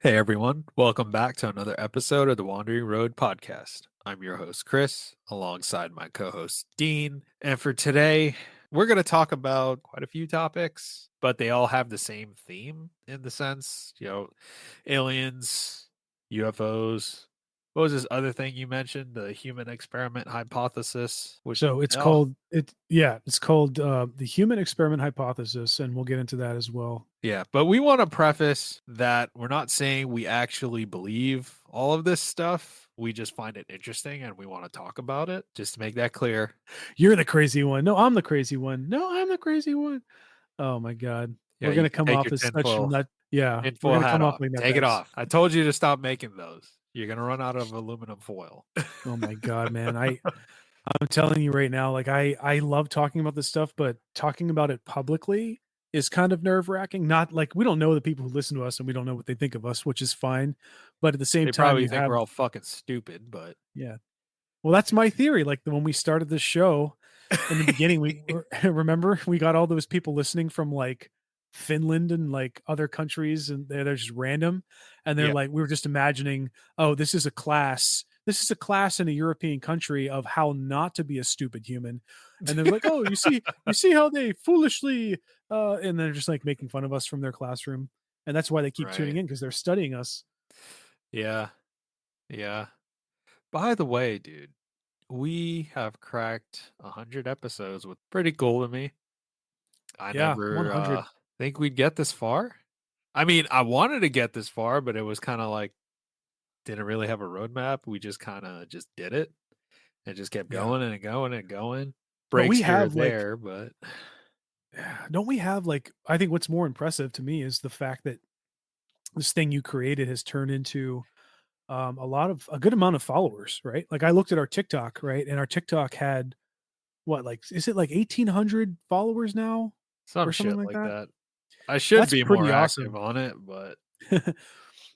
Hey everyone, welcome back to another episode of the Wandering Road podcast. I'm your host, Chris, alongside my co host, Dean. And for today, we're going to talk about quite a few topics, but they all have the same theme in the sense, aliens, UFOs. What was this other thing you mentioned? The human experiment hypothesis, which, So it's oh, called the human experiment hypothesis, and we'll get into that as well. yeah, but we want to preface that we're not saying we actually believe all of this stuff. We just find it interesting and we want to talk about it, just to make that clear. You're the crazy one. No, I'm the crazy one. No, I'm the crazy one. Oh my god. Yeah, We're you gonna can come take off your as such nut we're tinfoil gonna hat come off off. like Take it nutbags. off. I told you to stop making those. You're gonna run out of aluminum foil. Oh my god, man. I'm telling you right now, like I love talking about this stuff, but talking about it publicly is kind of nerve-wracking. Not like we don't know the people who listen to us and we don't know what they think of us, which is fine. But at the same They time, probably you think have we're all fucking stupid, but yeah. Well, that's my theory. Like when we started this show in the beginning, remember we got all those people listening from like Finland and like other countries, and they're just random, and they're yeah, like, we were just imagining, oh, this is a class. This is a class in a European country of how not to be a stupid human, and they're like, oh, you see how they foolishly, and they're just like making fun of us from their classroom, and that's why they keep tuning right. in because they're studying us. Yeah, yeah. By the way, dude, we have cracked 100 episodes, with pretty cool to me. I Yeah, never 100. think we'd get this far. I mean, I wanted to get this far, but it was kind of like didn't really have a roadmap. We just kind of just did it and just kept Yeah, going and going and going. but we Breaks here or have like there, but don't we have like I think what's more impressive to me is the fact that this thing you created has turned into a good amount of followers, right? Like I looked at our TikTok, right? And our TikTok had what, like, is it like 1,800 followers now some or something shit like like that? that. I should That's be more pretty active awesome. on it, but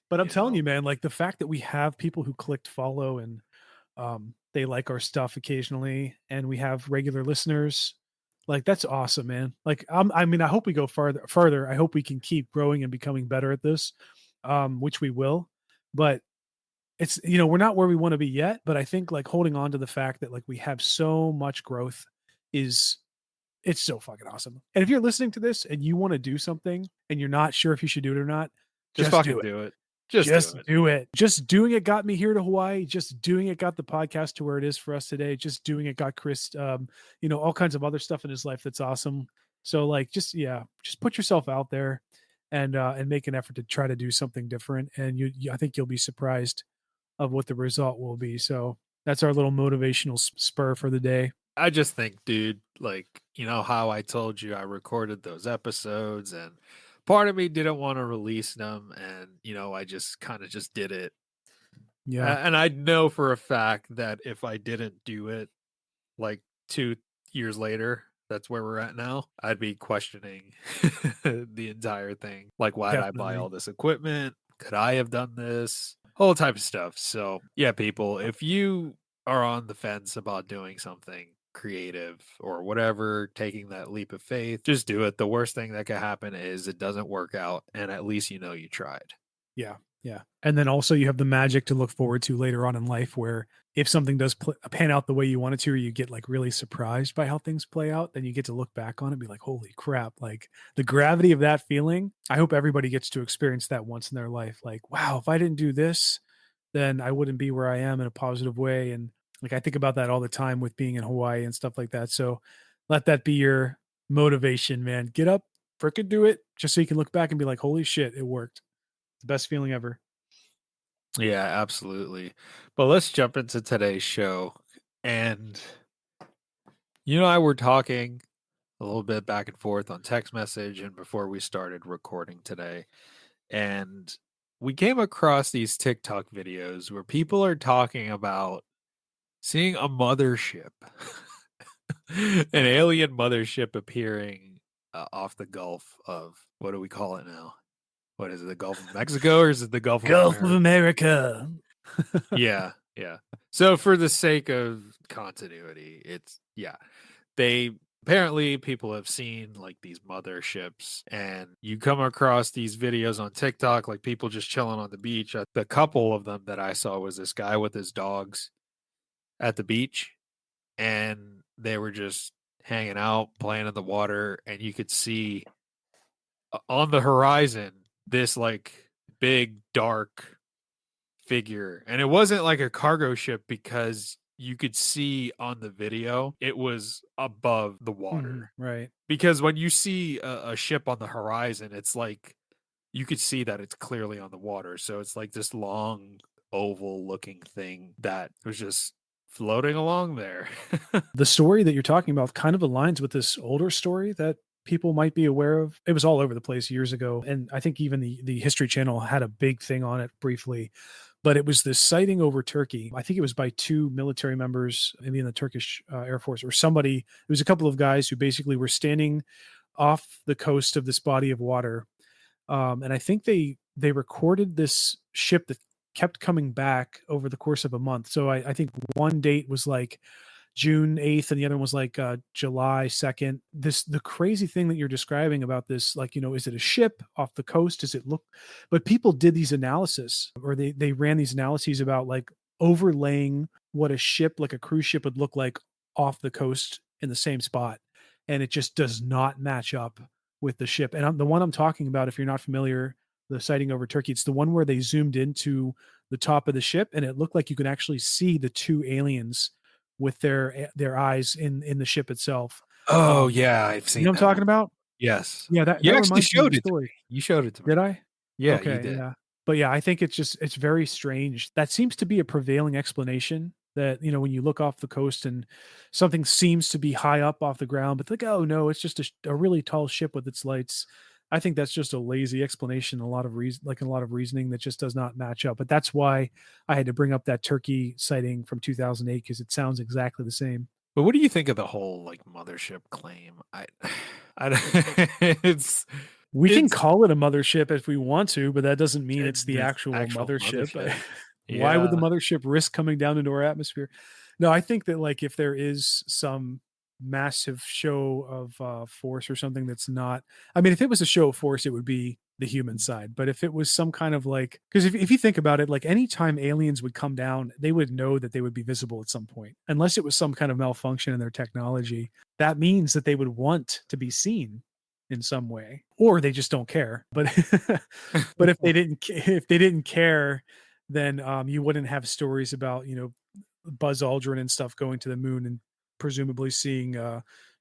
But I'm you telling know, you, man, like the fact that we have people who clicked follow and they like our stuff occasionally, and we have regular listeners. Like that's awesome, man. Like I mean, I hope we go farther. I hope we can keep growing and becoming better at this, which we will. But it's we're not where we want to be yet. But I think like holding on to the fact that like we have so much growth is it's so fucking awesome. And if you're listening to this and you want to do something and you're not sure if you should do it or not, just just do fucking it. do it. Just do Just it. do it. Just doing it got me here to Hawaii. Just doing it got the podcast to where it is for us today. Just doing it got Chris, all kinds of other stuff in his life that's awesome. So like, just put yourself out there and make an effort to try to do something different. And I think you'll be surprised of what the result will be. So that's our little motivational spur for the day. I just think, dude, like, you know how I told you I recorded those episodes and part of me didn't want to release them and I just kind of just did it. Yeah. And I know for a fact that if I didn't do it like 2 years later, that's where we're at now, I'd be questioning the entire thing. Like, why did I buy Definitely. all this equipment? Could I have done this? Whole type of stuff. So, yeah, people, if you are on the fence about doing something creative or whatever, taking that leap of faith, just do it. The worst thing that could happen is it doesn't work out, and at least you know you tried. Yeah. Yeah. And then also you have the magic to look forward to later on in life where if something does pan out the way you want it to, or you get like really surprised by how things play out, then you get to look back on it and be like, holy crap, like the gravity of that feeling. I hope everybody gets to experience that once in their life. Like, wow, if I didn't do this, then I wouldn't be where I am in a positive way. And like, I think about that all the time with being in Hawaii and stuff like that. So let that be your motivation, man. Get up, frickin' do it just so you can look back and be like, holy shit, it worked. The best feeling ever. Yeah, absolutely. But let's jump into today's show. And I were talking a little bit back and forth on text message and before we started recording today. And we came across these TikTok videos where people are talking about seeing a mothership, an alien mothership appearing off the Gulf of, what do we call it now? What is it, the Gulf of Mexico or is it the Gulf of Gulf of America? America. Yeah, yeah. So for the sake of continuity, it's yeah. They apparently people have seen like these motherships, and you come across these videos on TikTok, like people just chilling on the beach. The couple of them that I saw was this guy with his dogs at the beach, and they were just hanging out, playing in the water, and you could see on the horizon this like big dark figure. And it wasn't like a cargo ship because you could see on the video it was above the water. Right. Because when you see a ship on the horizon, it's like you could see that it's clearly on the water. So it's like this long oval looking thing that was just floating along there. The story that you're talking about kind of aligns with this older story that people might be aware of. It was all over the place years ago, and I think even the History Channel had a big thing on it briefly. But it was this sighting over Turkey. I think it was by two military members, maybe in the Turkish Air Force or somebody. It was a couple of guys who basically were standing off the coast of this body of water, and I think they recorded this ship that kept coming back over the course of a month. So I think one date was like June 8th and the other one was like July 2nd. The crazy thing that you're describing about this, like, is it a ship off the coast? Does it look, but people did these analysis, or they ran these analyses about like overlaying what a ship, like a cruise ship, would look like off the coast in the same spot. And it just does not match up with the ship. And the one I'm talking about, if you're not familiar, the sighting over Turkey, it's the one where they zoomed into the top of the ship and it looked like you could actually see the two aliens with their eyes in the ship itself. Oh yeah, I've You know seen what I'm that talking one. about? Yes. Yeah, that You that actually reminds me of showed the it to me. story. You showed it to me. Did I? Yeah, you Okay, did. yeah. But yeah, I think it's very strange. That seems to be a prevailing explanation that, when you look off the coast and something seems to be high up off the ground, but like, oh no, it's just a really tall ship with its lights. I think that's just a lazy explanation, a lot of reasoning that just does not match up. But that's why I had to bring up that Turkey sighting from 2008 because it sounds exactly the same. But what do you think of the whole like mothership claim? I it's We can it's call it a mothership if we want to, but that doesn't mean it's the this actual actual mothership. mothership. Why would the Yeah. mothership risk coming down into our atmosphere? No, I think that like if there is some massive show of force or something that's not, I mean, if it was a show of force, it would be the human side. But if it was some kind of like, because if you think about it, like anytime aliens would come down, they would know that they would be visible at some point, unless it was some kind of malfunction in their technology. That means that they would want to be seen in some way, or they just don't care. But but if they didn't care, then you wouldn't have stories about Buzz Aldrin and stuff going to the moon and presumably seeing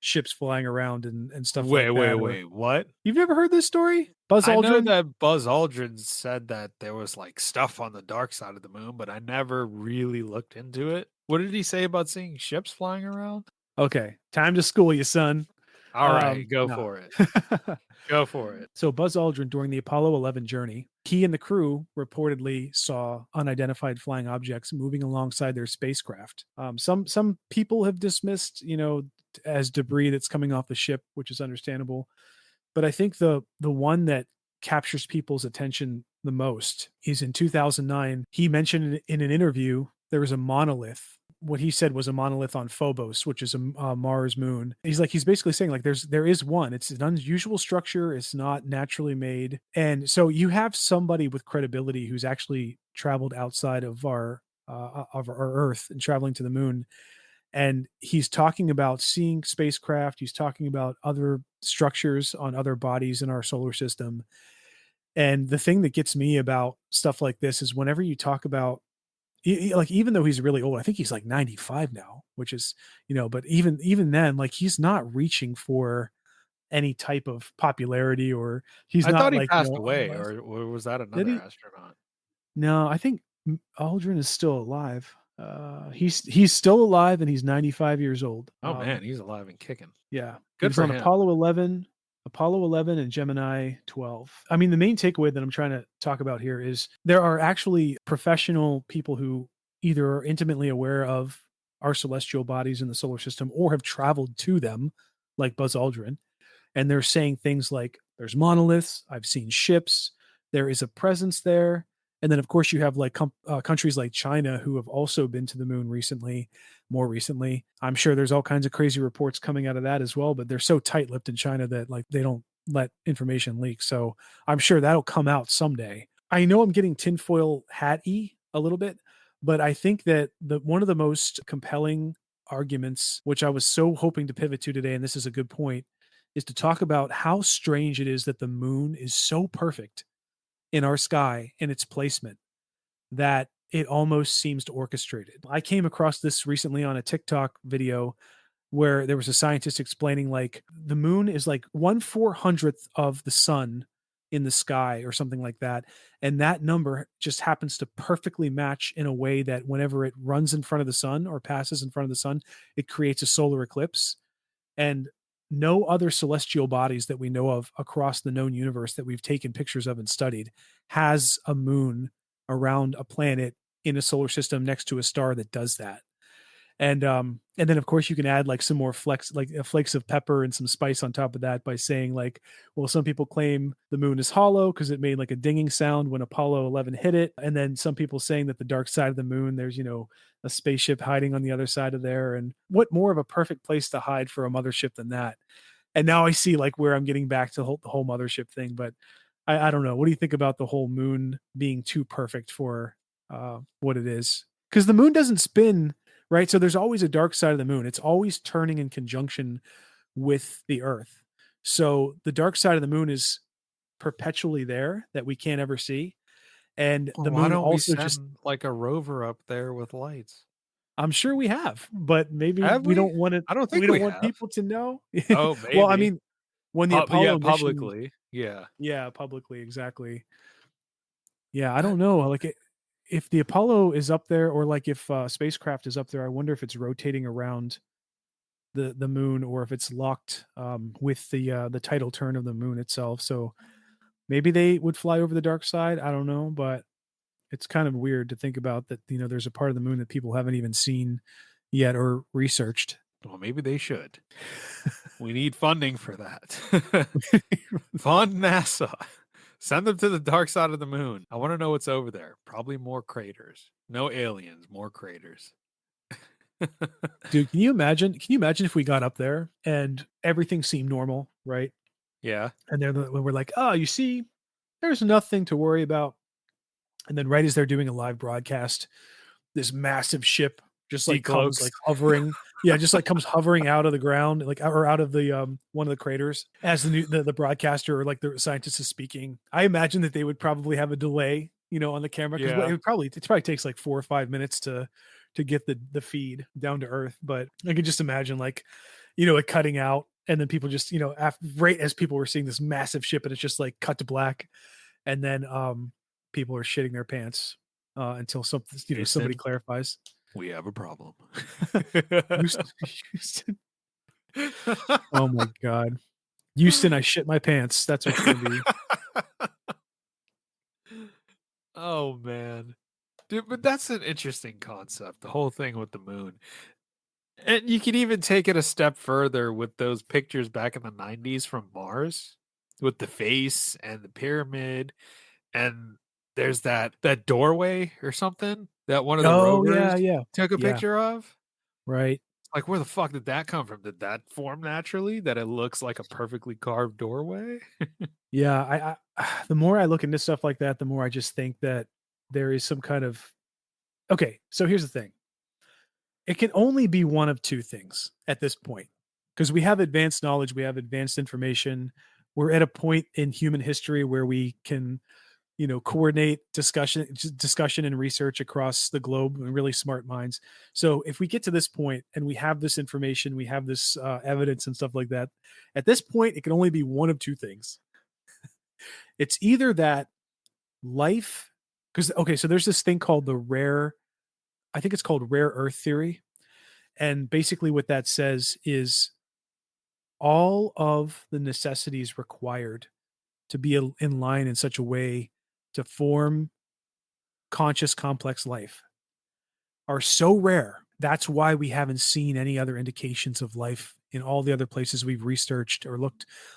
ships flying around and stuff Wait, like wait, that. Or wait. What? you've never heard this story, Buzz I know Aldrin? that Buzz Aldrin said that there was like stuff on the dark side of the moon, but I never really looked into it. What did he say about seeing ships flying around? Okay, time to school you, son. All right, go No. for it. Go for it. So Buzz Aldrin, during the Apollo 11 journey, he and the crew reportedly saw unidentified flying objects moving alongside their spacecraft. Some people have dismissed, as debris that's coming off the ship, which is understandable. But I think the one that captures people's attention the most is in 2009. He mentioned in an interview there was a monolith. What he said was a monolith on Phobos, which is a Mars moon. He's basically saying like there is one. It's an unusual structure. It's not naturally made, and so you have somebody with credibility who's actually traveled outside of our Earth and traveling to the moon, and he's talking about seeing spacecraft. He's talking about other structures on other bodies in our solar system. And the thing that gets me about stuff like this is whenever you talk about like, even though he's really old, I think he's like 95 now, which is, but even then, like he's not reaching for any type of popularity, or he's I thought not he like, passed oh, away, or was that did another he? astronaut? No, I think Aldrin is still alive. He's still alive and he's 95 years old. Oh man, he's alive and kicking. Yeah, he Good was for on him. Apollo 11 and Gemini 12. I mean, the main takeaway that I'm trying to talk about here is there are actually professional people who either are intimately aware of our celestial bodies in the solar system or have traveled to them, like Buzz Aldrin. And they're saying things like, there's monoliths, I've seen ships, there is a presence there. And then, of course, you have like countries like China who have also been to the moon recently, more recently. I'm sure there's all kinds of crazy reports coming out of that as well, but they're so tight lipped in China that like they don't let information leak. So I'm sure that'll come out someday. I know I'm getting tinfoil hat-y a little bit, but I think that the one of the most compelling arguments, which I was so hoping to pivot to today, and this is a good point, is to talk about how strange it is that the moon is so perfect in our sky in its placement that it almost seems orchestrated. I came across this recently on a TikTok video where there was a scientist explaining like the moon is like 1/400th of the sun in the sky or something like that. And that number just happens to perfectly match in a way that whenever it runs in front of the sun or passes in front of the sun, it creates a solar eclipse. And no other celestial bodies that we know of across the known universe that we've taken pictures of and studied has a moon around a planet in a solar system next to a star that does that. And then of course you can add like some more flakes of pepper and some spice on top of that by saying like, well, some people claim the moon is hollow because it made like a dinging sound when Apollo 11 hit it, and then some people saying that the dark side of the moon, there's a spaceship hiding on the other side of there, and what more of a perfect place to hide for a mothership than that? And now I see like where I'm getting back to the whole mothership thing, but I don't know. What do you think about the whole moon being too perfect for what it is? Because the moon doesn't spin, right? So there's always a dark side of the moon. It's always turning in conjunction with the Earth. So the dark side of the moon is perpetually there that we can't ever see. And Well, the why moon don't we also just, send like a rover up there with lights? I'm sure we have, but maybe Have we we? don't want it. I don't We think don't we want have. people to know. Oh, Well, I maybe. mean, when the Yeah, Apollo mission, publicly. Yeah. yeah, publicly, exactly. Yeah, I don't know. Like, if the Apollo is up there, or like if spacecraft is up there, I wonder if it's rotating around the moon, or if it's locked with the tidal turn of the moon itself. So maybe they would fly over the dark side. I don't know, but it's kind of weird to think about that. There's a part of the moon that people haven't even seen yet or researched. Well, maybe they should. We need funding for that. Fund NASA. Send them to the dark side of the moon. I want to know what's over there. Probably more craters. No aliens, more craters. Dude, can you imagine? Can you imagine if we got up there and everything seemed normal, right? Yeah. And we're like, oh, you see, there's nothing to worry about. And then right as they're doing a live broadcast, this massive ship just like comes Decloaks. like hovering, yeah, just like comes hovering out of the ground, like, or out of the one of the craters as the broadcaster or like the scientist is speaking. I imagine that they would probably have a delay, on the camera, because Yeah. it probably takes like 4 or 5 minutes to get the feed down to earth. But I could just imagine like, it cutting out, and then people just, right as people were seeing this massive ship, and it's just like cut to black, and then people are shitting their pants until something, somebody Houston, clarifies. we have a problem. Houston, Houston. Oh my god, Houston! I shit my pants. That's what it's gonna be. Oh man. Dude, but that's an interesting concept, the whole thing with the moon. And you can even take it a step further with those pictures back in the 90s from Mars with the face and the pyramid, and there's that doorway or something that one of the Oh rovers yeah, yeah, took a yeah. picture of. Right. Like, where the fuck did that come from? Did that form naturally that it looks like a perfectly carved doorway? Yeah. The more I look into stuff like that, the more I just think that there is some kind of, okay. So here's the thing. It can only be one of two things at this point, because we have advanced knowledge, we have advanced information. We're at a point in human history where we can, coordinate discussion and research across the globe, and really smart minds. So if we get to this point and we have this information, we have this evidence and stuff like that, at this point, it can only be one of two things. It's either that life, because, okay, so there's this thing called I think it's called rare earth theory. And basically what that says is all of the necessities required to be in line in such a way to form conscious complex life are so rare. That's why we haven't seen any other indications of life in all the other places we've researched or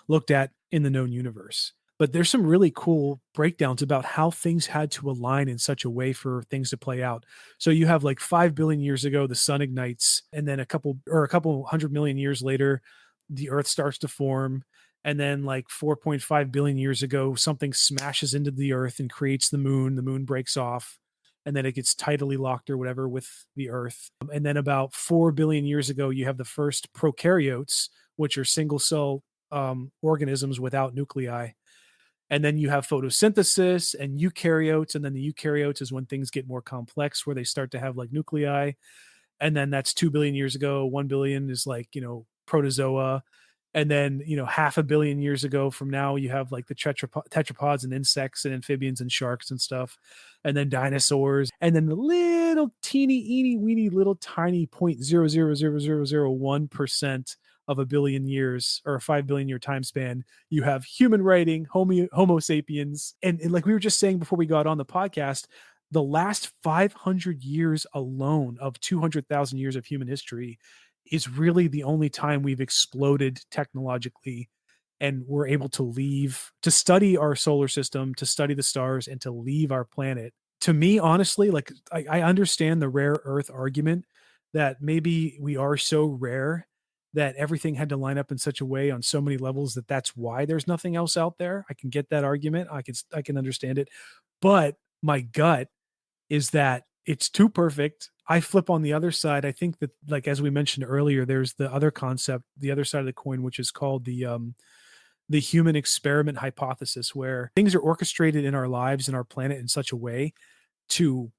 looked at in the known universe. But there's some really cool breakdowns about how things had to align in such a way for things to play out. So you have like 5 billion years ago, the sun ignites, and then a couple 100 million years later, the earth starts to form. And then like 4.5 billion years ago, something smashes into the earth and creates the moon. The moon breaks off and then it gets tidally locked or whatever with the earth. And then about 4 billion years ago, you have the first prokaryotes, which are single cell organisms without nuclei. And then you have photosynthesis and eukaryotes. And then the eukaryotes is when things get more complex, where they start to have like nuclei. And then that's 2 billion years ago. 1 billion is like, protozoa. And then, half a billion years ago from now, you have like the tetrapods and insects and amphibians and sharks and stuff. And then dinosaurs. And then the little teeny, weeny, little tiny 0.0000001% of a billion years or a 5 billion year time span, you have human writing, Homo sapiens. And like we were just saying before we got on the podcast, the last 500 years alone of 200,000 years of human history is really the only time we've exploded technologically and we're able to leave to study our solar system, to study the stars, and to leave our planet. To me, honestly, like I understand the rare earth argument that maybe we are so rare that everything had to line up in such a way on so many levels that that's why there's nothing else out there. I can get that argument. I can understand it. But my gut is that it's too perfect. I flip on the other side. I think that, like as we mentioned earlier, there's the other concept, the other side of the coin, which is called the human experiment hypothesis, where things are orchestrated in our lives and our planet in such a way to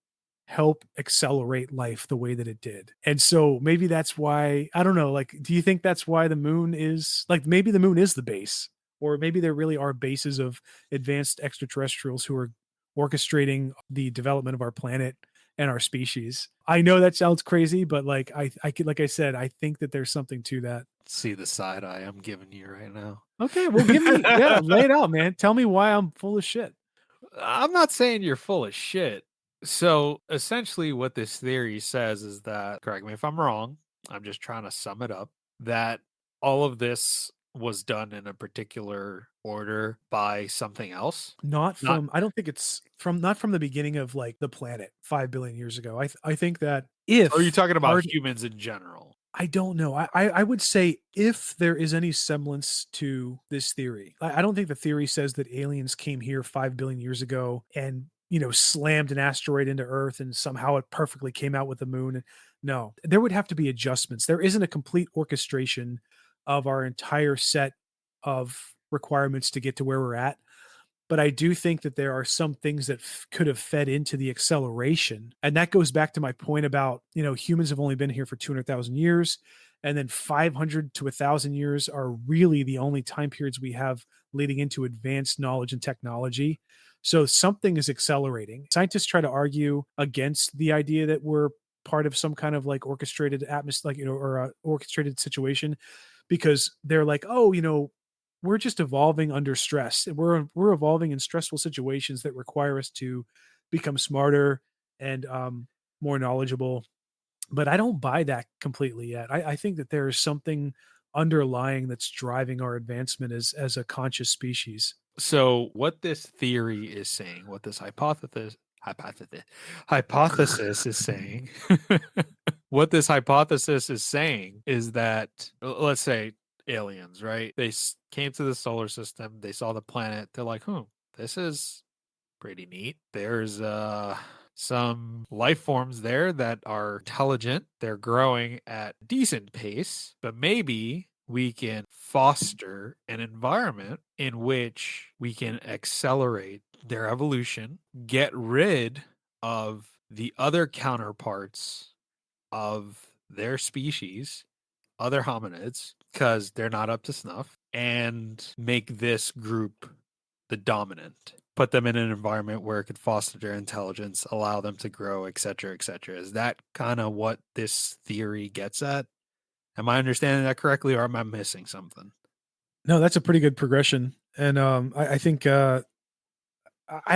help accelerate life the way that it did. And so maybe that's why, I don't know, like, do you think that's why the moon is like, maybe the moon is the base, or maybe there really are bases of advanced extraterrestrials who are orchestrating the development of our planet and our species? I know that sounds crazy, but like I could, like I said, I think that there's something to that. See the side eye I'm giving you right now. Okay, well, yeah, lay it out, man. Tell me why I'm full of shit. I'm not saying you're full of shit. So essentially, what this theory says is that, correct me if I'm wrong, I'm just trying to sum it up, that all of this was done in a particular order by something else. Not, I don't think it's not from the beginning of like the planet 5 billion years ago. I think that are you if talking about our humans in general? I don't know. I would say if there is any semblance to this theory, I don't think the theory says that aliens came here 5 billion years ago and, slammed an asteroid into Earth and somehow it perfectly came out with the moon. No, there would have to be adjustments. There isn't a complete orchestration of our entire set of requirements to get to where we're at. But I do think that there are some things that could have fed into the acceleration. And that goes back to my point about, humans have only been here for 200,000 years. And then 500 to 1,000 years are really the only time periods we have leading into advanced knowledge and technology. So something is accelerating. Scientists try to argue against the idea that we're part of some kind of like orchestrated atmosphere, like, or orchestrated situation, because they're like, oh, we're just evolving under stress. We're evolving in stressful situations that require us to become smarter and more knowledgeable. But I don't buy that completely yet. I think that there is something underlying that's driving our advancement as a conscious species. So what this theory is saying, what this hypothesis is saying, what this hypothesis is saying is that, let's say aliens, right? They came to the solar system, they saw the planet, they're like, this is pretty neat. There's some life forms there that are intelligent, they're growing at decent pace, but maybe we can foster an environment in which we can accelerate their evolution, get rid of the other counterparts of their species, other hominids, because they're not up to snuff, and make this group the dominant. Put them in an environment where it could foster their intelligence, allow them to grow, etc., etc. Is that kind of what this theory gets at? Am I understanding that correctly, or am I missing something? No, that's a pretty good progression, and I think I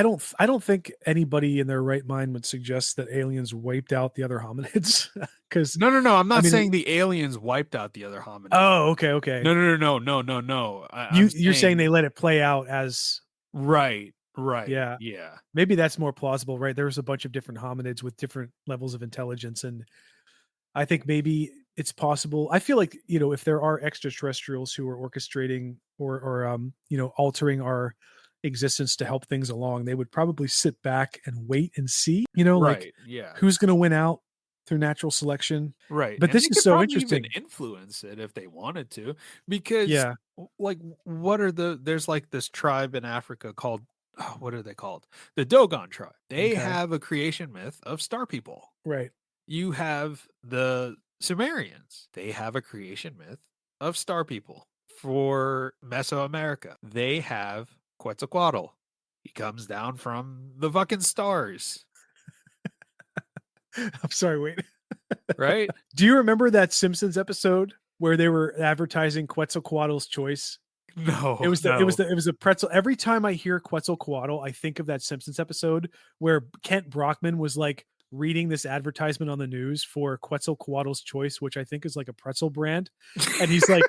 don't think anybody in their right mind would suggest that aliens wiped out the other hominids. Because No. I'm I not mean, saying the aliens wiped out the other hominids. oh, okay. No. You're saying I'm they let it play out as Right, right, Yeah. yeah. Maybe that's more plausible, right? There was a bunch of different hominids with different levels of intelligence, and I think maybe it's possible. I feel like, if there are extraterrestrials who are orchestrating or altering our existence to help things along, they would probably sit back and wait and see, like Right, yeah. who's going to win out through natural selection. Right, But and this they is could so probably even interesting. influence it if they wanted to, because, Yeah. like, what are there's, like, this tribe in Africa called what are they called? The Dogon tribe. They Okay. have a creation myth of star people. Right. You have the Sumerians. They have a creation myth of star people. For Mesoamerica, they have Quetzalcoatl. He comes down from the fucking stars, I'm sorry, wait. right? Do you remember that Simpsons episode where they were advertising Quetzalcoatl's choice? It No, was the it was no. the it was a pretzel. Every time I hear Quetzalcoatl, I think of that Simpsons episode where Kent Brockman was like reading this advertisement on the news for Quetzalcoatl's Choice, which I think is like a pretzel brand. And he's like,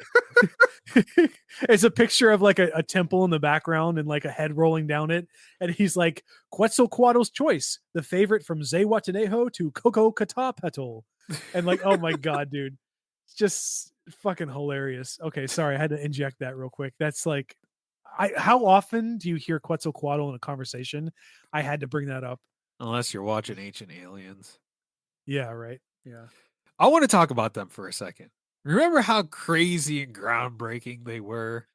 it's a picture of like a temple in the background and like a head rolling down it. And he's like, Quetzalcoatl's Choice, the favorite from Zewatenejo to Coco Catapetl. And like, oh my God, dude. It's just fucking hilarious. Okay, sorry, I had to inject that real quick. That's like, how often do you hear Quetzalcoatl in a conversation? I had to bring that up. Unless you're watching Ancient Aliens. Yeah, right. Yeah. I want to talk about them for a second. Remember how crazy and groundbreaking they were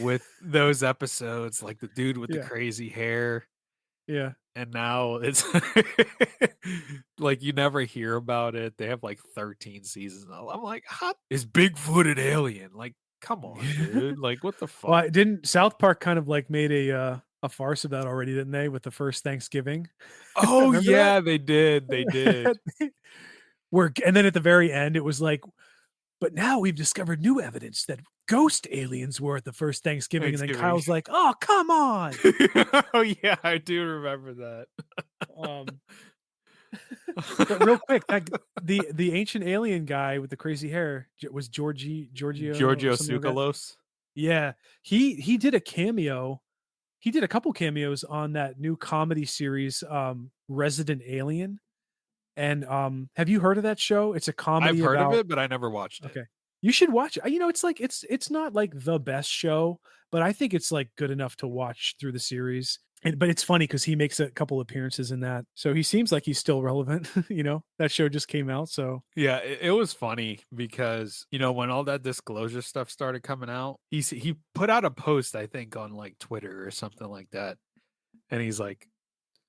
with those episodes, like the dude with the Yeah. crazy hair, Yeah. and now it's like you never hear about it. They have like 13 seasons. I'm like, how is Bigfoot an alien? Like, come on, dude. Like, what the Well, fuck? didn't South Park kind of like made a farce of that already, didn't they? With the first Thanksgiving. Oh Remember that? yeah, they did. They did. Where and then at the very end, it was like, but now we've discovered new evidence that ghost aliens were at the first Thanksgiving. And then Thanksgiving. Kyle's like, oh, come on. Oh yeah, I do remember that. Um, but real quick, the ancient alien guy with the crazy hair was Giorgio or Giorgio something like that. Tsoukalos. Yeah, he did a cameo. He did a couple cameos on that new comedy series, Resident Alien. And have you heard of that show? It's a I've comedy heard of about. it, but I never watched it. Okay. You should watch it. It's like it's not like the best show, but I think it's like good enough to watch through the series. But it's funny because he makes a couple appearances in that. So he seems like he's still relevant. That show just came out. So Yeah, it was funny because, when all that disclosure stuff started coming out, he put out a post, I think, on like Twitter or something like that. And he's like,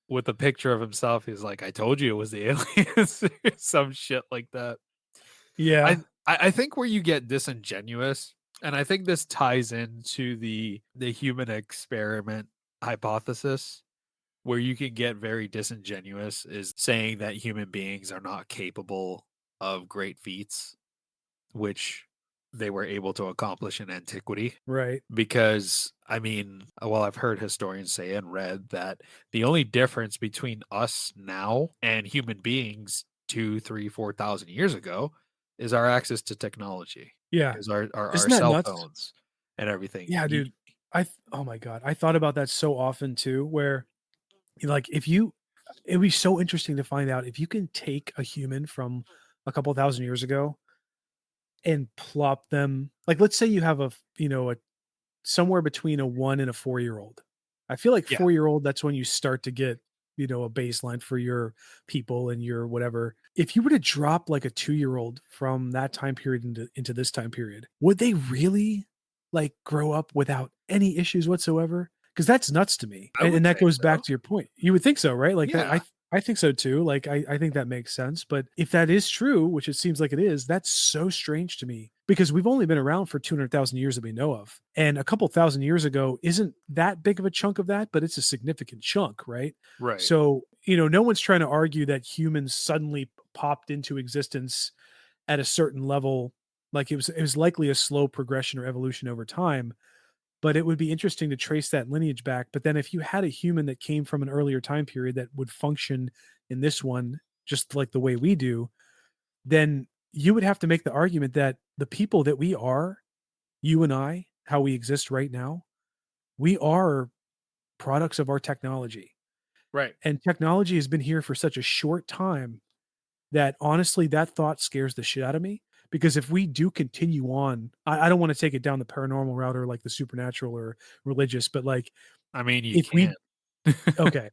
with a picture of himself, he's like, I told you it was the aliens, or some shit like that. I, yeah. I think where you get disingenuous, and I think this ties into the human experiment hypothesis, where you can get very disingenuous, is saying that human beings are not capable of great feats, which they were able to accomplish in antiquity. Right. Because, I mean, well, I've heard historians say and read that the only difference between us now and human beings 2, 3, 4,000 years ago is our access to technology, Yeah. is our Isn't that cell nuts? phones and everything. Yeah, dude. Oh my God. I thought about that so often too, where like it'd be so interesting to find out if you can take a human from a couple thousand years ago and plop them, like, let's say you have a somewhere between a 1 and a 4-year-old. I feel like Yeah, 4-year-old, that's when you start to get, a baseline for your people and your whatever. If you were to drop like a 2-year-old from that time period into this time period, would they really like grow up without any issues whatsoever? Because that's nuts to me. I And would that think goes back so. to your point. You would think so, right? Like that Yeah, I think so too. Like I think that makes sense. But if that is true, which it seems like it is, that's so strange to me because we've only been around for 200,000 years that we know of. And a couple thousand years ago isn't that big of a chunk of that, but it's a significant chunk, right? right, So, no one's trying to argue that humans suddenly popped into existence at a certain level. Like it was likely a slow progression or evolution over time, but it would be interesting to trace that lineage back. But then if you had a human that came from an earlier time period that would function in this one, just like the way we do, then you would have to make the argument that the people that we are, you and I, how we exist right now, we are products of our technology. Right. And technology has been here for such a short time that honestly, that thought scares the shit out of me. Because if we do continue on, I don't want to take it down the paranormal route or like the supernatural or religious, but like I mean, you if can. we okay,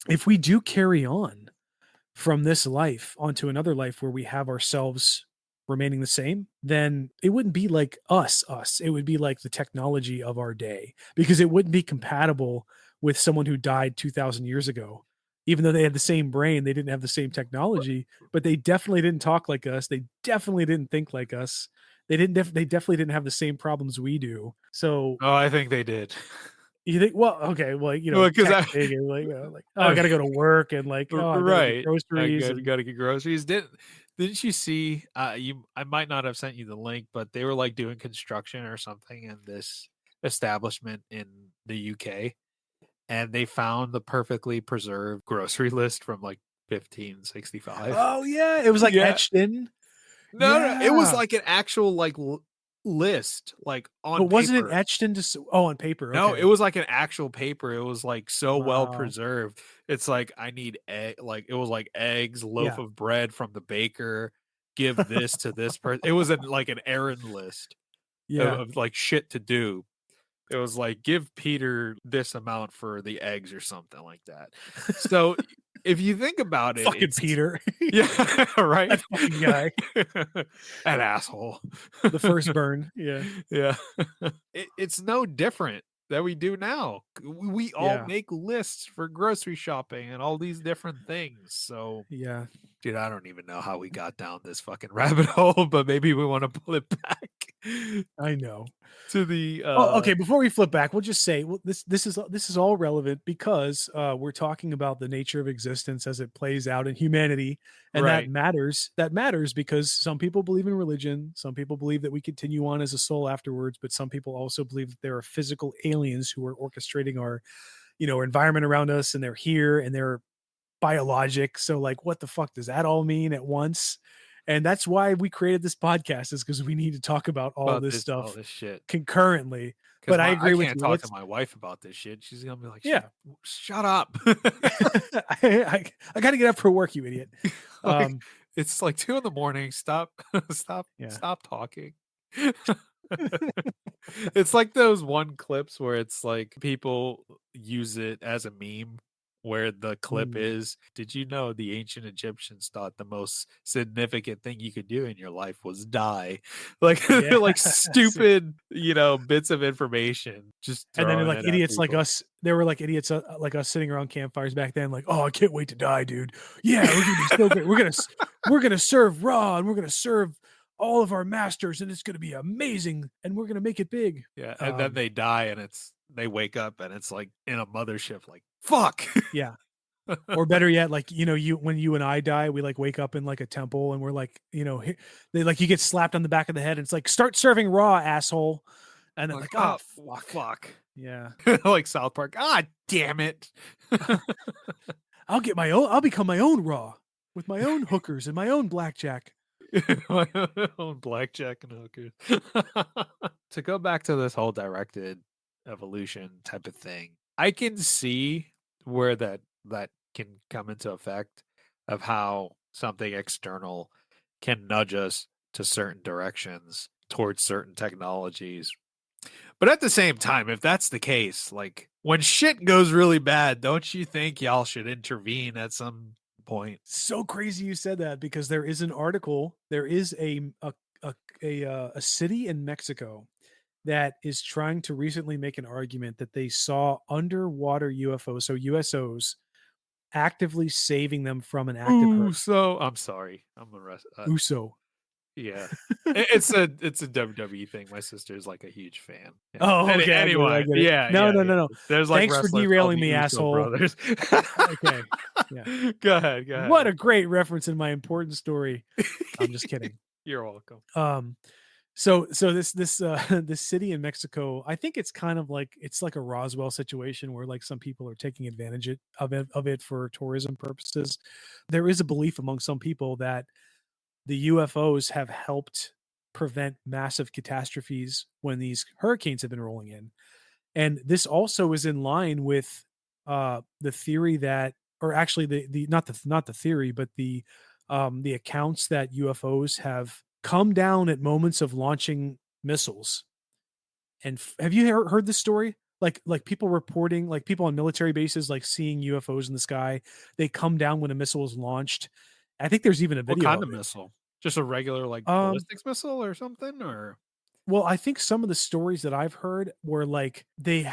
if we do carry on from this life onto another life where we have ourselves remaining the same, then it wouldn't be like us. It would be like the technology of our day because it wouldn't be compatible with someone who died 2000 years ago. Even though they had the same brain, they didn't have the same technology, but they definitely didn't talk like us. They definitely didn't think like us. They definitely didn't have the same problems we do. So Oh, I think they did. you think, well, okay, well, Well, because texting and like, oh, I I got to go to work and like, oh, I got to get right. I groceries gotta and gotta get groceries. Didn't you see, I might not have sent you the link, but they were, like, doing construction or something in this establishment in the UK, and they found the perfectly preserved grocery list from, like, 1565. oh yeah, it was like Yeah. etched in. No, it was Yeah, like an actual, like, l list, like, but on wasn't it paper. etched into? Oh, on paper. No, it Okay. was like an actual paper. It was, like, so well Wow. preserved. It's like, I need like, it was like eggs, loaf Yeah. of bread from the baker, give this to this person. It was like an errand list Yeah. of, like, shit to do. It was like, give Peter this amount for the eggs or something like that. So, if you think about it, Fucking it's Peter. yeah, right? That fucking guy. An asshole. The first burn. Yeah. Yeah. It's no different that we do now. We all Yeah. make lists for grocery shopping and all these different things. So, Yeah. dude, I don't even know how we got down this fucking rabbit hole, but maybe we want to pull it back I know. to the Oh, okay. Before we flip back, we'll just say, well, this is all relevant because we're talking about the nature of existence as it plays out in humanity, and that right. matters. That matters because some people believe in religion, some people believe that we continue on as a soul afterwards, but some people also believe that there are physical aliens who are orchestrating our, our environment around us, and they're here and they're biologic. So, like, what the fuck does that all mean at once? And that's why we created this podcast, is because we need to talk about all About this this all stuff this shit. concurrently. Because But I I agree with can't you. talk to Let's my wife about this shit. She's gonna be like, yeah. shut up. I got to get up for work, you idiot. Like, Um, it's like 2 in the morning. Stop, yeah. stop talking. It's like those one clips where it's like people use it as a meme where the clip Mm. is, did you know the ancient Egyptians thought the most significant thing you could do in your life was die? Like Yeah. like stupid, bits of information just And then they're throwing like it at idiots like people. us. They were like idiots like us sitting around campfires back then. Like, oh, I can't wait to die, dude. Yeah, we're gonna be so great. We're gonna serve raw, and we're gonna serve all of our masters, and it's gonna be amazing, and we're gonna make it big. Yeah, and then Um, they die and they wake up and it's like in a mothership like, "Fuck." yeah. Or better yet, like, you when you and I die, we like wake up in like a temple and we're like, they like you get slapped on the back of the head and it's like, start serving raw, asshole. And then Like, like, "Oh, oh fuck. fuck." Yeah. Like South Park. "Ah, damn it." I'll become my own raw with my own hookers and my own blackjack. My own blackjack and hookers. To go back to this whole directed evolution type of thing, I can see where that can come into effect of how something external can nudge us to certain directions towards certain technologies. But at the same time, if that's the case, like when shit goes really bad, don't you think y'all should intervene at some point? So crazy you said that because there is an article, there is a city in Mexico that is trying to recently make an argument that they saw underwater UFOs, so USOs, actively saving them from an active Ooh, hurricane. so I'm sorry. I'm a USO. yeah. It's a WWE thing. My sister is like a huge fan. Yeah. Oh, okay, I Anyway, get it. yeah, No, yeah, no, yeah. no, no. There's like Thanks for wrestlers called derailing the me, Uso asshole. brothers. Okay. Yeah. Go ahead, go ahead. What I'm a great reference in my important story. I'm just sorry. kidding. You're welcome. Um, so this this city in Mexico, I think it's kind of like it's like a Roswell situation where like some people are taking advantage of it for tourism purposes. There is a belief among some people that the UFOs have helped prevent massive catastrophes when these hurricanes have been rolling in. And this also is in line with the theory that, or actually the not the theory, but the accounts that UFOs have come down at moments of launching missiles. And have you heard this story? Like people reporting, like people on military bases, like seeing UFOs in the sky. They come down when a missile is launched. I think there's even a What video kind of of it. missile? Just a regular, like, Um, ballistics missile or something? Or well, I think some of the stories that I've heard were like they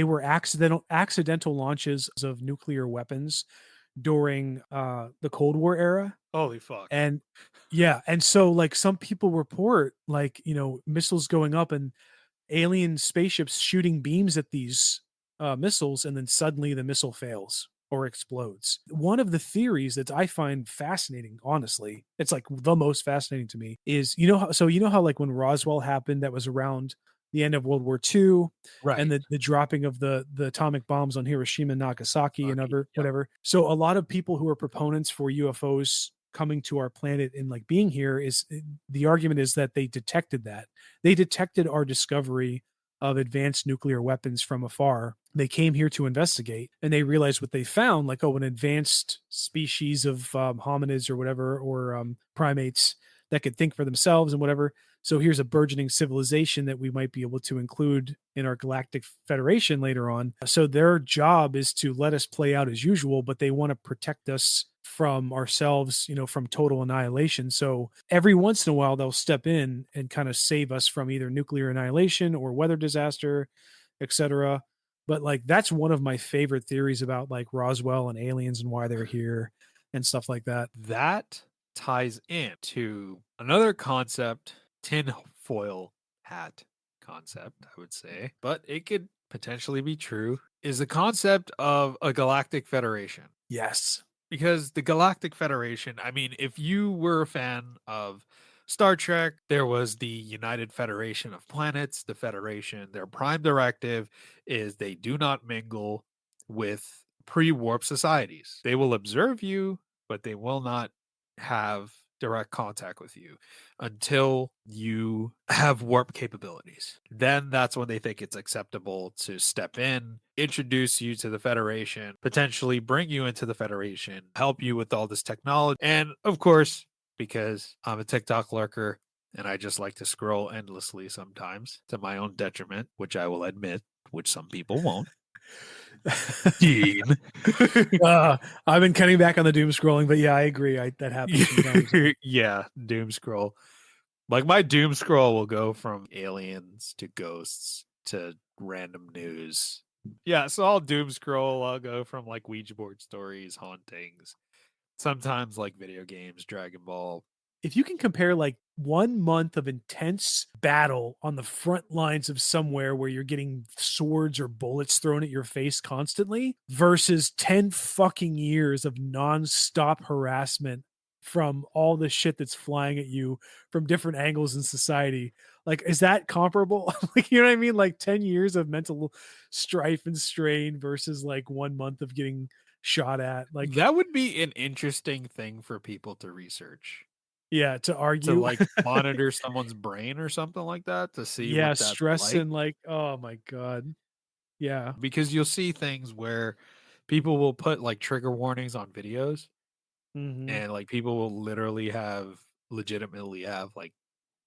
were accidental launches of nuclear weapons during the Cold War era. holy fuck. And yeah, and so like some people report like, missiles going up and alien spaceships shooting beams at these missiles, and then suddenly the missile fails or explodes. One of the theories that I find fascinating, honestly, it's like the most fascinating to me, is how like when Roswell happened, that was around the end of World War II, and Right. the dropping of the atomic bombs on Hiroshima and Nagasaki and Lucky. other Yep. whatever. So a lot of people who are proponents for UFOs coming to our planet and like being here, is the argument is that they detected our discovery of advanced nuclear weapons from afar. They came here to investigate, and they realized what they found, like, oh, an advanced species of hominids or whatever, or primates that could think for themselves and whatever. So here's a burgeoning civilization that we might be able to include in our Galactic Federation later on. So their job is to let us play out as usual, but they want to protect us from ourselves, from total annihilation. So every once in a while, they'll step in and kind of save us from either nuclear annihilation or weather disaster, etc. But like that's one of my favorite theories about like Roswell and aliens and why they're here and stuff like that. That ties into another concept, tin foil hat concept, I would say, but it could potentially be true, is the concept of a galactic federation. Yes. Because the Galactic Federation, I mean, if you were a fan of Star Trek, there was the United Federation of Planets, the Federation. Their prime directive is they do not mingle with pre warp societies. They will observe you, but they will not have direct contact with you until you have warp capabilities. Then that's when they think it's acceptable to step in, introduce you to the Federation, potentially bring you into the Federation, help you with all this technology. And of course, because I'm a TikTok lurker and I just like to scroll endlessly sometimes to my own detriment, which I will admit, which some people won't. Dean. I've been cutting back on the doom scrolling, but yeah, I agree. That happens sometimes. Yeah, doom scroll. Like my doom scroll will go from aliens to ghosts to random news. Yeah, so I'll doom scroll. I'll go from like Ouija board stories, hauntings, sometimes like video games, Dragon Ball. If you can compare like 1 month of intense battle on the front lines of somewhere where you're getting swords or bullets thrown at your face constantly versus 10 fucking years of nonstop harassment from all the shit that's flying at you from different angles in society. Like, is that comparable? Like, you know what I mean? Like 10 years of mental strife and strain versus like 1 month of getting shot at. Like, That would be an interesting thing for people to research. yeah, to To argue. like monitor someone's brain or something like that to see Yeah, what that's stress like. and like, oh my god. Yeah. Because you'll see things where people will put like trigger warnings on videos Mhm. and like people will literally legitimately have like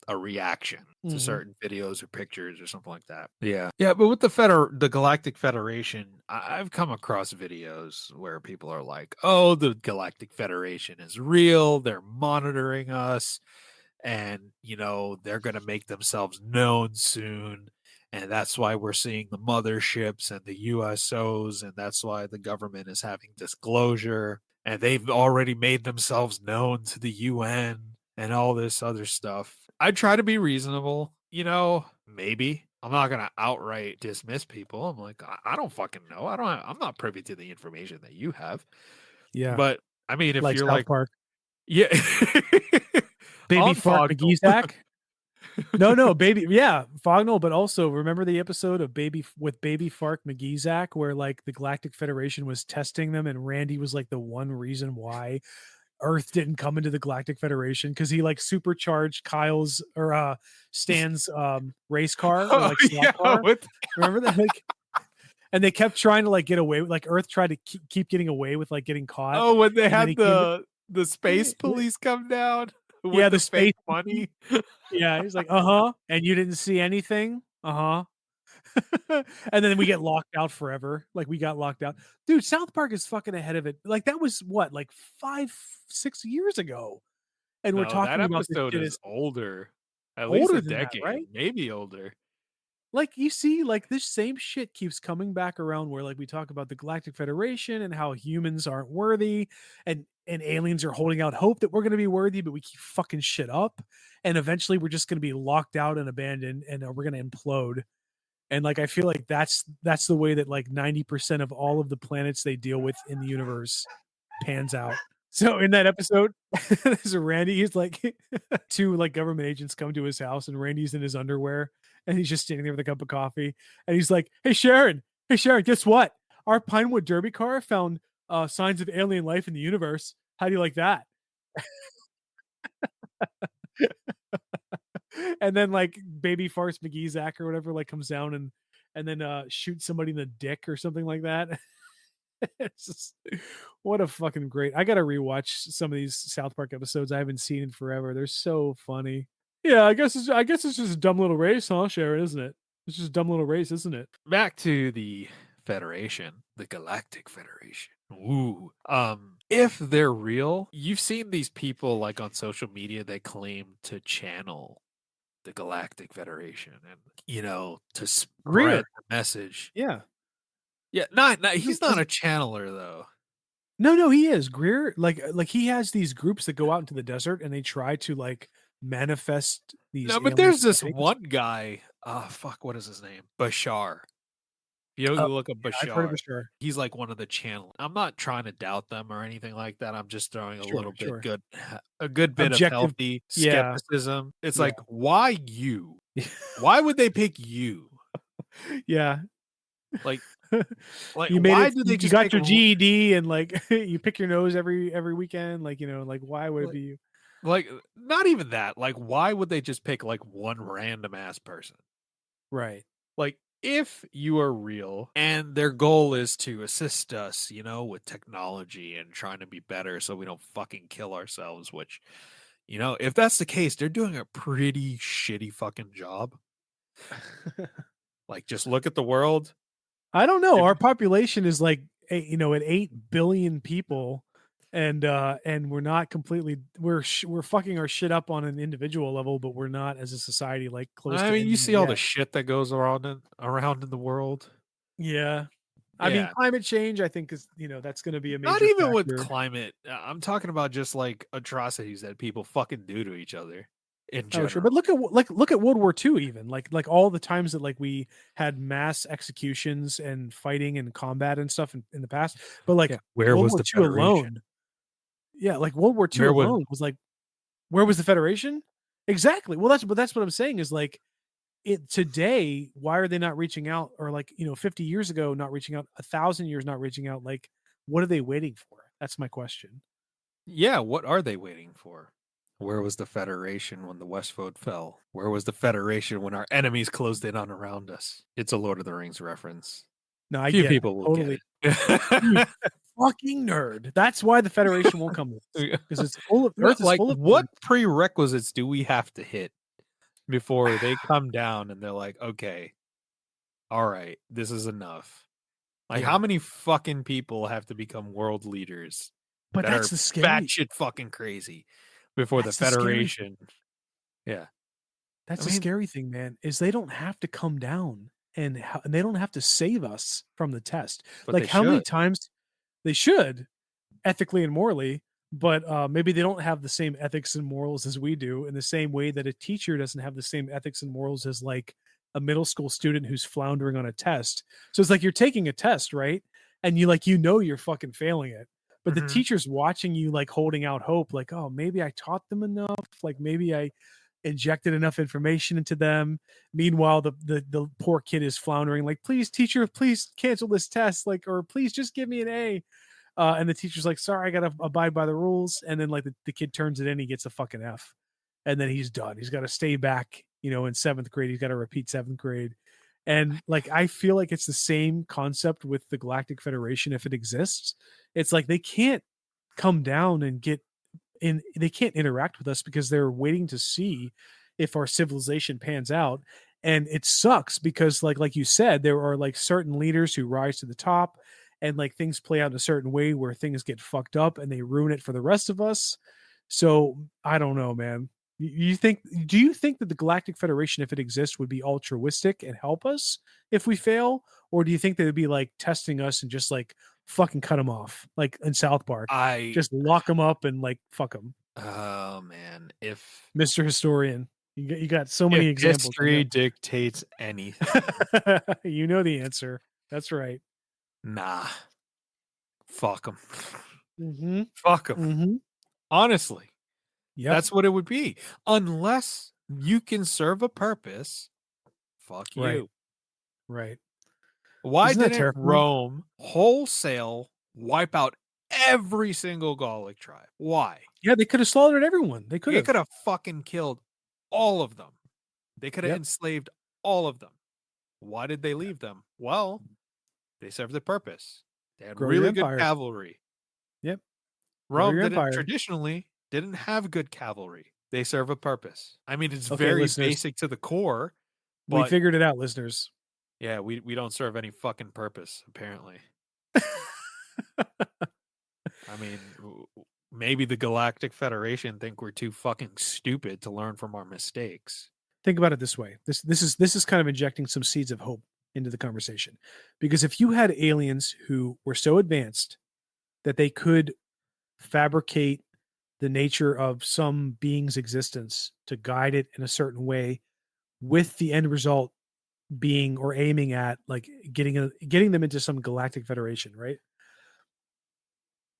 a reaction to Mhm. certain videos or pictures or something like that. Yeah. Yeah, but with the Galactic Federation, I've come across videos where people are like, "Oh, the Galactic Federation is real. They're monitoring us and, they're going to make themselves known soon." And that's why we're seeing the motherships and the USOs, and that's why the government is having disclosure. And they've already made themselves known to the UN and all this other stuff. I try to be reasonable, maybe. I'm not gonna outright dismiss people. I'm like, I don't fucking know. I'm not privy to the information that you have. Yeah, But I mean, if like you're South like, Park. yeah, Baby on Fart Fognal. McGeezack. No, baby, yeah, Fognall, but also remember the episode of Baby Fark McGeezack where like the Galactic Federation was testing them and Randy was like the one reason why Earth didn't come into the Galactic Federation because he like supercharged Kyle's or Stan's race car or Oh like slot yeah, car. Remember that? Like, and they kept trying to like get away with, like, Earth tried to keep getting away with like getting caught, when they and then had he came. the space police come down with Yeah, the the fake space. money. Yeah, he's like, and you didn't see anything, and then we get locked out forever. Like we got locked out, dude. South Park is fucking ahead of it. Like that was what, like 5-6 years ago, and we're No, that talking about this episode shit is is older. At least older a than that, decade, right? maybe older. Like you see, like this same shit keeps coming back around where like we talk about the Galactic Federation and how humans aren't worthy and aliens are holding out hope that we're going to be worthy, but we keep fucking shit up, and eventually we're just going to be locked out and abandoned, and we're going to implode. And like I feel like that's the way that like 90% of all of the planets they deal with in the universe pans out. So in that episode, there's a Randy. He's like, two like government agents come to his house, and Randy's in his underwear, and he's just standing there with a cup of coffee, and he's like, hey Sharon, guess what? Our Pinewood Derby car found signs of alien life in the universe. How do you like that?" And then like baby farce McGee Zach or whatever like comes down and then shoots somebody in the dick or something like that. It's just, what a fucking great. I gotta rewatch some of these South Park episodes I haven't seen in forever. They're so funny. Yeah, I guess it's just a dumb little race, huh, Sharon, isn't it? It's just a dumb little race, isn't it? Back to the Federation, the Galactic Federation. Ooh. If they're real, you've seen these people like on social media that claim to channel the Galactic Federation and to spread Greer. the message. Yeah. Yeah, not he's not Is- a channeler though. no, he is. Greer, like he has these groups that go out into the desert and they try to like manifest these No, but alien there's this sightings. one guy. Fuck, what is his name? Bashar. If you Oh, look up yeah, I've heard of Bashar, it, sure. he's like one of the channel. I'm not trying to doubt them or anything like that. I'm just throwing a little Sure, bit sure. a good bit of Objective. healthy Yeah. skepticism. It's Yeah. like, why you? Why would they pick you? Yeah. Like, You made why it. do they You just got pick? your GED, and like you pick your nose every weekend. Like like why would it Like, be you? not even that. Like, why would they just pick like one random ass person? Right. Like, if you are real and their goal is to assist us, with technology and trying to be better so we don't fucking kill ourselves, which, if that's the case, they're doing a pretty shitty fucking job. Like, just look at the world. I don't know. If- Our population is like at 8 billion people, and we're not completely we're fucking our shit up on an individual level, but we're not as a society like close I to mean, you ending see it all yet. the shit that goes around in the world. Yeah. I mean, Yeah. climate change, I think is that's going to be a Not major even with factor. climate. I'm talking about just like atrocities that people fucking do to each other in Oh, sure. But general. look at World War II even. Like all the times that like we had mass executions and fighting and combat and stuff in the past. But like Yeah. Where World was War the II Federation? alone. Yeah, like World War II Where was alone was like, where was the Federation? Exactly. Well, that's what I'm saying is like it today, why are they not reaching out? Or like, 50 years ago not reaching out, 1,000 years not reaching out, like what are they waiting for? That's my question. Yeah, what are they waiting for? Where was the Federation when the Westfold fell? Where was the Federation when our enemies closed in on around us? It's a Lord of the Rings reference. No, I Few get it. people will get Totally. You it. fucking nerd. That's why the Federation won't come with us. Because it's full of Earth is Like, full of what prerequisites do we have to hit before they come down and they're like, okay, all right, this is enough? Like, how yeah. many fucking people have to become world leaders But that are that's the scary batshit fucking crazy before the that's the scary Federation? Yeah. that's I the mean, scary thing, man, is they don't have to come down and they don't have to save us from the test. but they Like how many should. times they should ethically and morally, but maybe they don't have the same ethics and morals as we do in the same way that a teacher doesn't have the same ethics and morals as like a middle school student who's floundering on a test. So it's like you're taking a test, right? And you're fucking failing it. But the Mhm. teacher's watching you like holding out hope, like, oh, maybe I taught them enough, like maybe I injected enough information into them. Meanwhile, the poor kid is floundering, like, please, teacher, please cancel this test, like, or please just give me an A. And the teacher's like, sorry, I gotta abide by the rules. And then like the kid turns it in, he gets a fucking F. And then he's done. He's got to stay back, in seventh grade. He's got to repeat seventh grade. And like I feel like it's the same concept with the Galactic Federation if it exists. It's like they can't come down and get in, they can't interact with us because they're waiting to see if our civilization pans out. And it sucks because like you said, there are like certain leaders who rise to the top and like things play out in a certain way where things get fucked up and they ruin it for the rest of us. So I don't know, man. Do you think that the Galactic Federation, if it exists, would be altruistic and help us if we fail? Or do you think they would be like testing us and just like fucking cut them off, like in South Park? I Just lock them up and like fuck them. oh man, Mr. Historian, you got so if many examples. history dictates anything, You know the answer. That's right. nah, fuck them. Mm-hmm. Fuck them. Mm-hmm. Honestly, Yep. that's what it would be. Unless you can serve a purpose, fuck Right. you. Right. Why Isn't that didn't terrifying? Rome wholesale wipe out every single Gallic tribe? Why? Yeah, they could have slaughtered everyone. They could They could have. have fucking killed all of them. They could have Yep. enslaved all of them. Why did they leave them? Well, they served the purpose. They had Grow your really good empire. cavalry. Yep. Grow Rome your didn't empire. traditionally didn't have good cavalry. They serve a purpose. I mean, it's Okay, very listeners. basic to the core, We but figured it out, listeners. yeah, we don't serve any fucking purpose, apparently. I mean, maybe the Galactic Federation think we're too fucking stupid to learn from our mistakes. Think about it this way. This is kind of injecting some seeds of hope into the conversation. Because if you had aliens who were so advanced that they could fabricate the nature of some being's existence to guide it in a certain way with the end result being or aiming at like getting them into some galactic federation, right?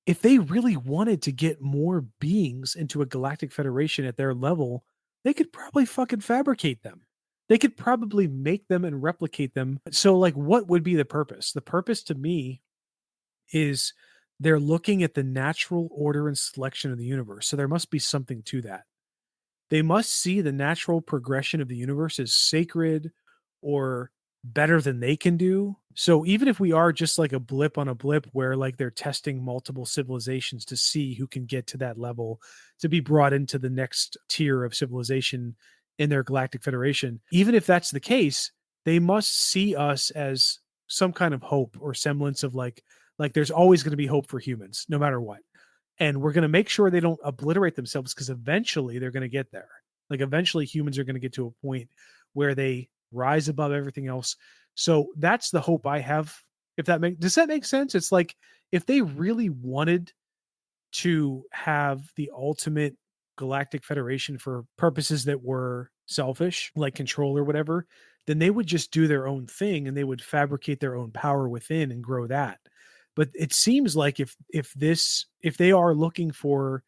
If they really wanted to get more beings into a galactic federation at their level, they could probably fucking fabricate them. They could probably make them and replicate them. So, like, what would be the purpose? The purpose to me is they're looking at the natural order and selection of the universe. So, there must be something to that. They must see the natural progression of the universe as sacred or better than they can do. So even if we are just like a blip on a blip where like they're testing multiple civilizations to see who can get to that level to be brought into the next tier of civilization in their galactic federation, even if that's the case, they must see us as some kind of hope or semblance of like there's always going to be hope for humans no matter what, and we're going to make sure they don't obliterate themselves because eventually they're going to get there. Like eventually humans are going to get to a point where they rise above everything else. So that's the hope I have. If does that make sense? It's like if they really wanted to have the ultimate galactic federation for purposes that were selfish, like control or whatever, then they would just do their own thing and they would fabricate their own power within and grow that. But it seems like if they are looking for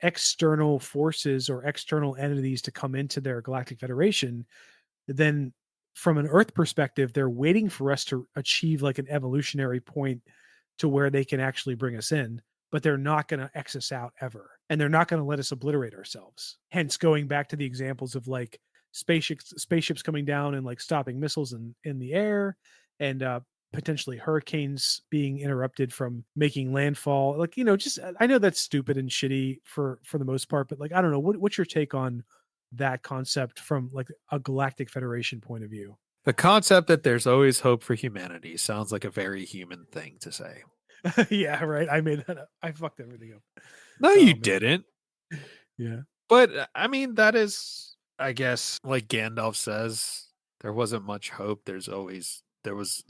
external forces or external entities to come into their galactic federation, then from an Earth perspective, they're waiting for us to achieve like an evolutionary point to where they can actually bring us in, but they're not going to X us out ever. And they're not going to let us obliterate ourselves. Hence, going back to the examples of like spaceships coming down and like stopping missiles in the air and potentially hurricanes being interrupted from making landfall. Like, just I know that's stupid and shitty for the most part, but like, I don't know. What's your take on that concept from like a galactic federation point of view? The concept that there's always hope for humanity sounds like a very human thing to say. Yeah, right. I made that up. I fucked everything up. No, Oh you man. didn't. Yeah. But I mean, that is, I guess, like Gandalf says, there wasn't much hope. It's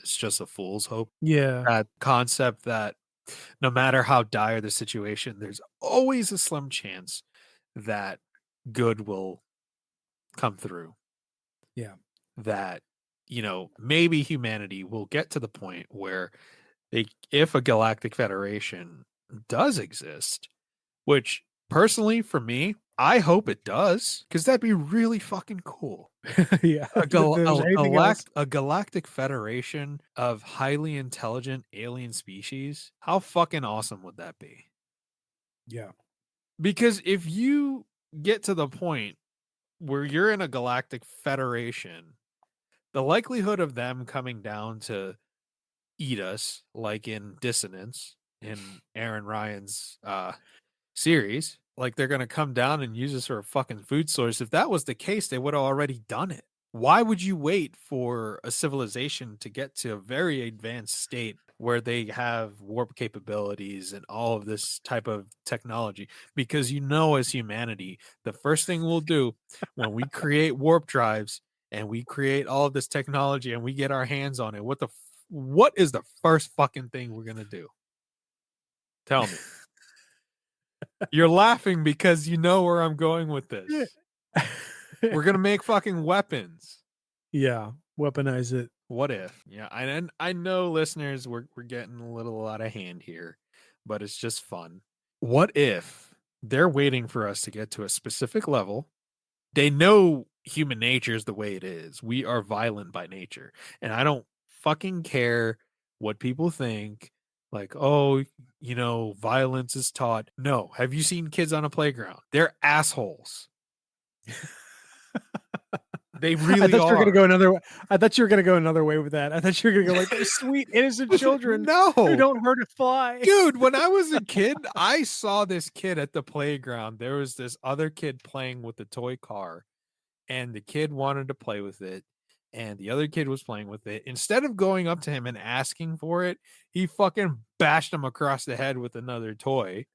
just a fool's hope. Yeah. That concept that no matter how dire the situation, there's always a slim chance that good will come through. Yeah. That, maybe humanity will get to the point where if a galactic federation does exist, which personally for me, I hope it does, because that'd be really fucking cool. Yeah. If there's anything else. A galactic federation of highly intelligent alien species. How fucking awesome would that be? Yeah. Because if you get to the point where you're in a galactic federation, the likelihood of them coming down to eat us, like in Dissonance in Aaron Ryan's series, like they're gonna come down and use us for a fucking food source. If that was the case, they would have already done it. Why would you wait for a civilization to get to a very advanced state where they have warp capabilities and all of this type of technology? Because as humanity, the first thing we'll do when we create warp drives and we create all of this technology and we get our hands on it, what is the first fucking thing we're gonna do? Tell me. You're laughing because you know where I'm going with this. We're gonna make fucking weapons. Yeah. Weaponize it. What if? Yeah, and I know listeners, we're getting a little out of hand here, but it's just fun. What if they're waiting for us to get to a specific level? They know human nature is the way it is. We are violent by nature, and I don't fucking care what people think. Like, oh, violence is taught. No, have you seen kids on a playground? They're assholes. They I really thought you were gonna are. go another way. I thought you were gonna go another way with that. I thought you were gonna go like those sweet innocent children who No, don't hurt a fly. dude, when I was a kid, I saw this kid at the playground. There was this other kid playing with the toy car, and the kid wanted to play with it, and the other kid was playing with it. Instead of going up to him and asking for it, he fucking bashed him across the head with another toy,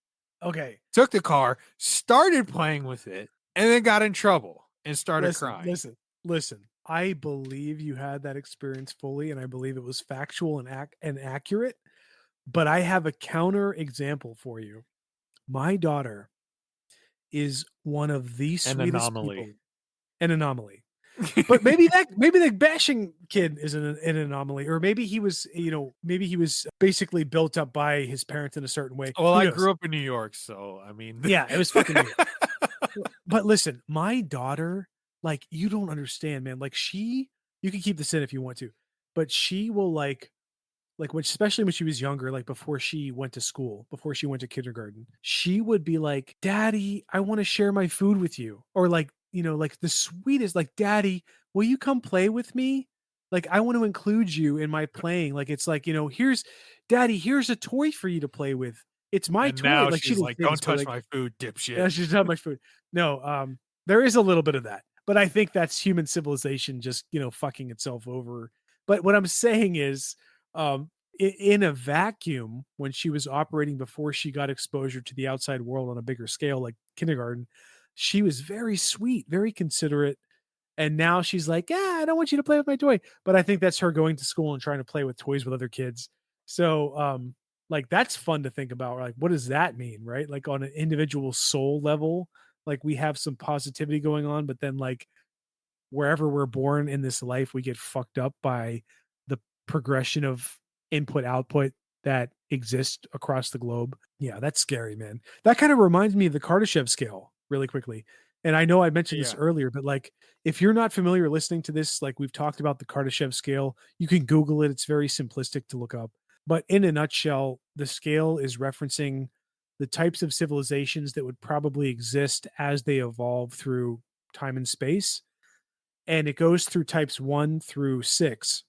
Okay. took the car, started playing with it, and then got in trouble and started Listen, crying. listen, listen. I believe you had that experience fully, and I believe it was factual and accurate. But I have a counter example for you. My daughter is one of the An sweetest people. anomaly. An anomaly. But maybe the bashing kid is an anomaly, or maybe he was, maybe he was basically built up by his parents in a certain way. Well, Who I knows? grew up in New York, so I mean, Yeah, it was fucking weird. But listen, my daughter, like, you don't understand, man. Like, you can keep this in if you want to, but she will like when, especially when she was younger, like before she went to school, before she went to kindergarten, she would be like, "Daddy, I want to share my food with you," or like, like the sweetest, like, "Daddy, will you come play with me? Like, I want to include you in my playing." Like, it's like, here's, "Daddy, here's a toy for you to play with. It's my and toy." now Like, she she's didn't like, say this, "Don't but touch like, my food, dipshit." yeah, she's not much food. No, there is a little bit of that, but I think that's human civilization just, fucking itself over. But what I'm saying is, in a vacuum, when she was operating before she got exposure to the outside world on a bigger scale, like kindergarten, she was very sweet, very considerate. And now she's like, "Yeah, I don't want you to play with my toy." But I think that's her going to school and trying to play with toys with other kids. So, like, that's fun to think about. Like, what does that mean, right? Like, on an individual soul level, like, we have some positivity going on, but then, like, wherever we're born in this life, we get fucked up by the progression of input output that exists across the globe. Yeah, that's scary, man. That kind of reminds me of the Kardashev scale really quickly. And I know I mentioned this Yeah. earlier, but like, if you're not familiar listening to this, like, we've talked about the Kardashev scale, you can Google it. It's very simplistic to look up. But in a nutshell, the scale is referencing the types of civilizations that would probably exist as they evolve through time and space, and it goes through types 1 through 6.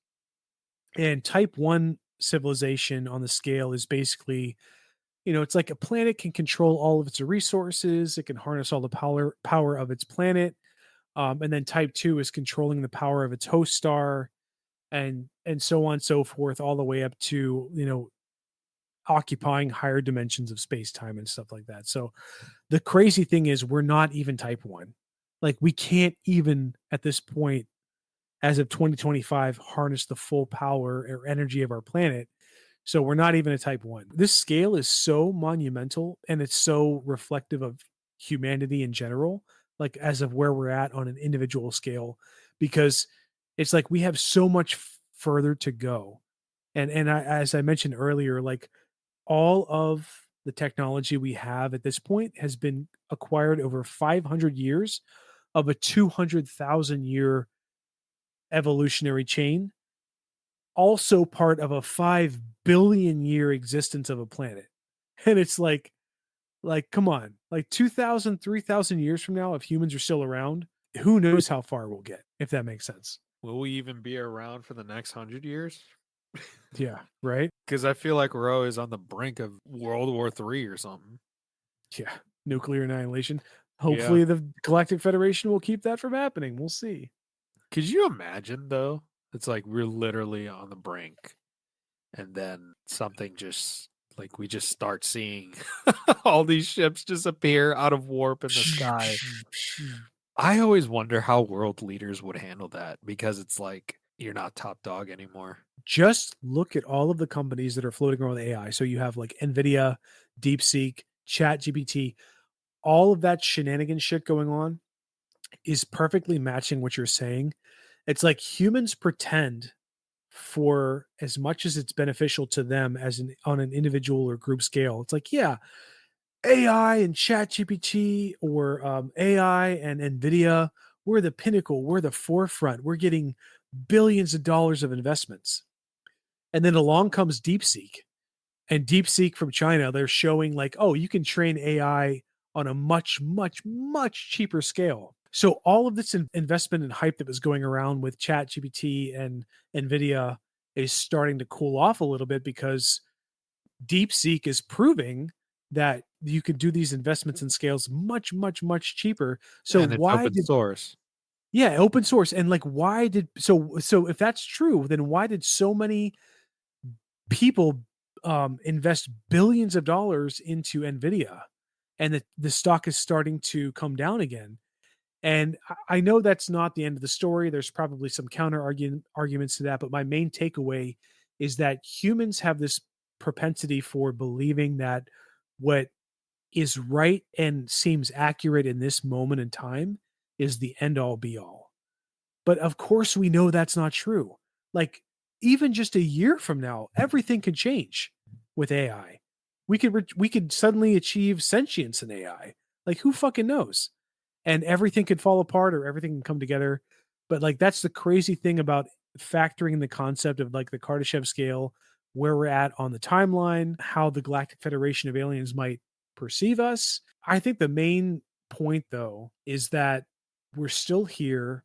And type 1 civilization on the scale is basically, it's like a planet can control all of its resources, it can harness all the power of its planet. And then type 2 is controlling the power of its host star, and so on and so forth, all the way up to, occupying higher dimensions of space time and stuff like that. So the crazy thing is we're not even type 1. Like, we can't even at this point, as of 2025, harness the full power or energy of our planet. So we're not even a type 1. This scale is so monumental, and it's so reflective of humanity in general, like, as of where we're at on an individual scale, because it's like we have so much further to go. And as I mentioned earlier, like, all of the technology we have at this point has been acquired over 500 years of a 200,000 year evolutionary chain, also part of a 5 billion year existence of a planet. And it's like come on, like 2,000, 3,000 years from now, if humans are still around, who knows how far we'll get, if that makes sense. Will we even be around for the next 100 years? Yeah, right? Because I feel like we're always on the brink of World War III or something. Yeah, nuclear annihilation. Yeah. Hopefully, the Galactic Federation will keep that from happening. We'll see. Could you imagine though? It's like we're literally on the brink, and then something just like we just start seeing all these ships just appear out of warp in the sky. I always wonder how world leaders would handle that because it's like you're not top dog anymore. Just look at all of the companies that are floating around with AI. So you have like NVIDIA, DeepSeek, ChatGPT, all of that shenanigans shit going on is perfectly matching what you're saying. It's like humans pretend for as much as it's beneficial to them as on an individual or group scale. It's like, yeah, AI and ChatGPT or AI and NVIDIA, we're the pinnacle, we're the forefront, we're getting billions of dollars of investments. And then along comes DeepSeek. And DeepSeek from China, they're showing like, oh, you can train AI on a much, much, much cheaper scale. So all of this investment and hype that was going around with ChatGPT and NVIDIA is starting to cool off a little bit because DeepSeek is proving that you could do these investments and scales much, much, much cheaper. So And it's why open did source. yeah, open source and like why did so if that's true, then why did so many people invest billions of dollars into Nvidia, and the stock is starting to come down again? And I know that's not the end of the story. There's probably some arguments to that, but my main takeaway is that humans have this propensity for believing that what is right and seems accurate in this moment in time is the end all be all. But of course, we know that's not true. Like, even just a year from now, everything could change with AI. We could suddenly achieve sentience in AI. Like, who fucking knows? And everything could fall apart or everything can come together. But like, that's the crazy thing about factoring the concept of like the Kardashev scale, where we're at on the timeline, how the Galactic Federation of aliens might perceive us. I think the main point, though, is that we're still here,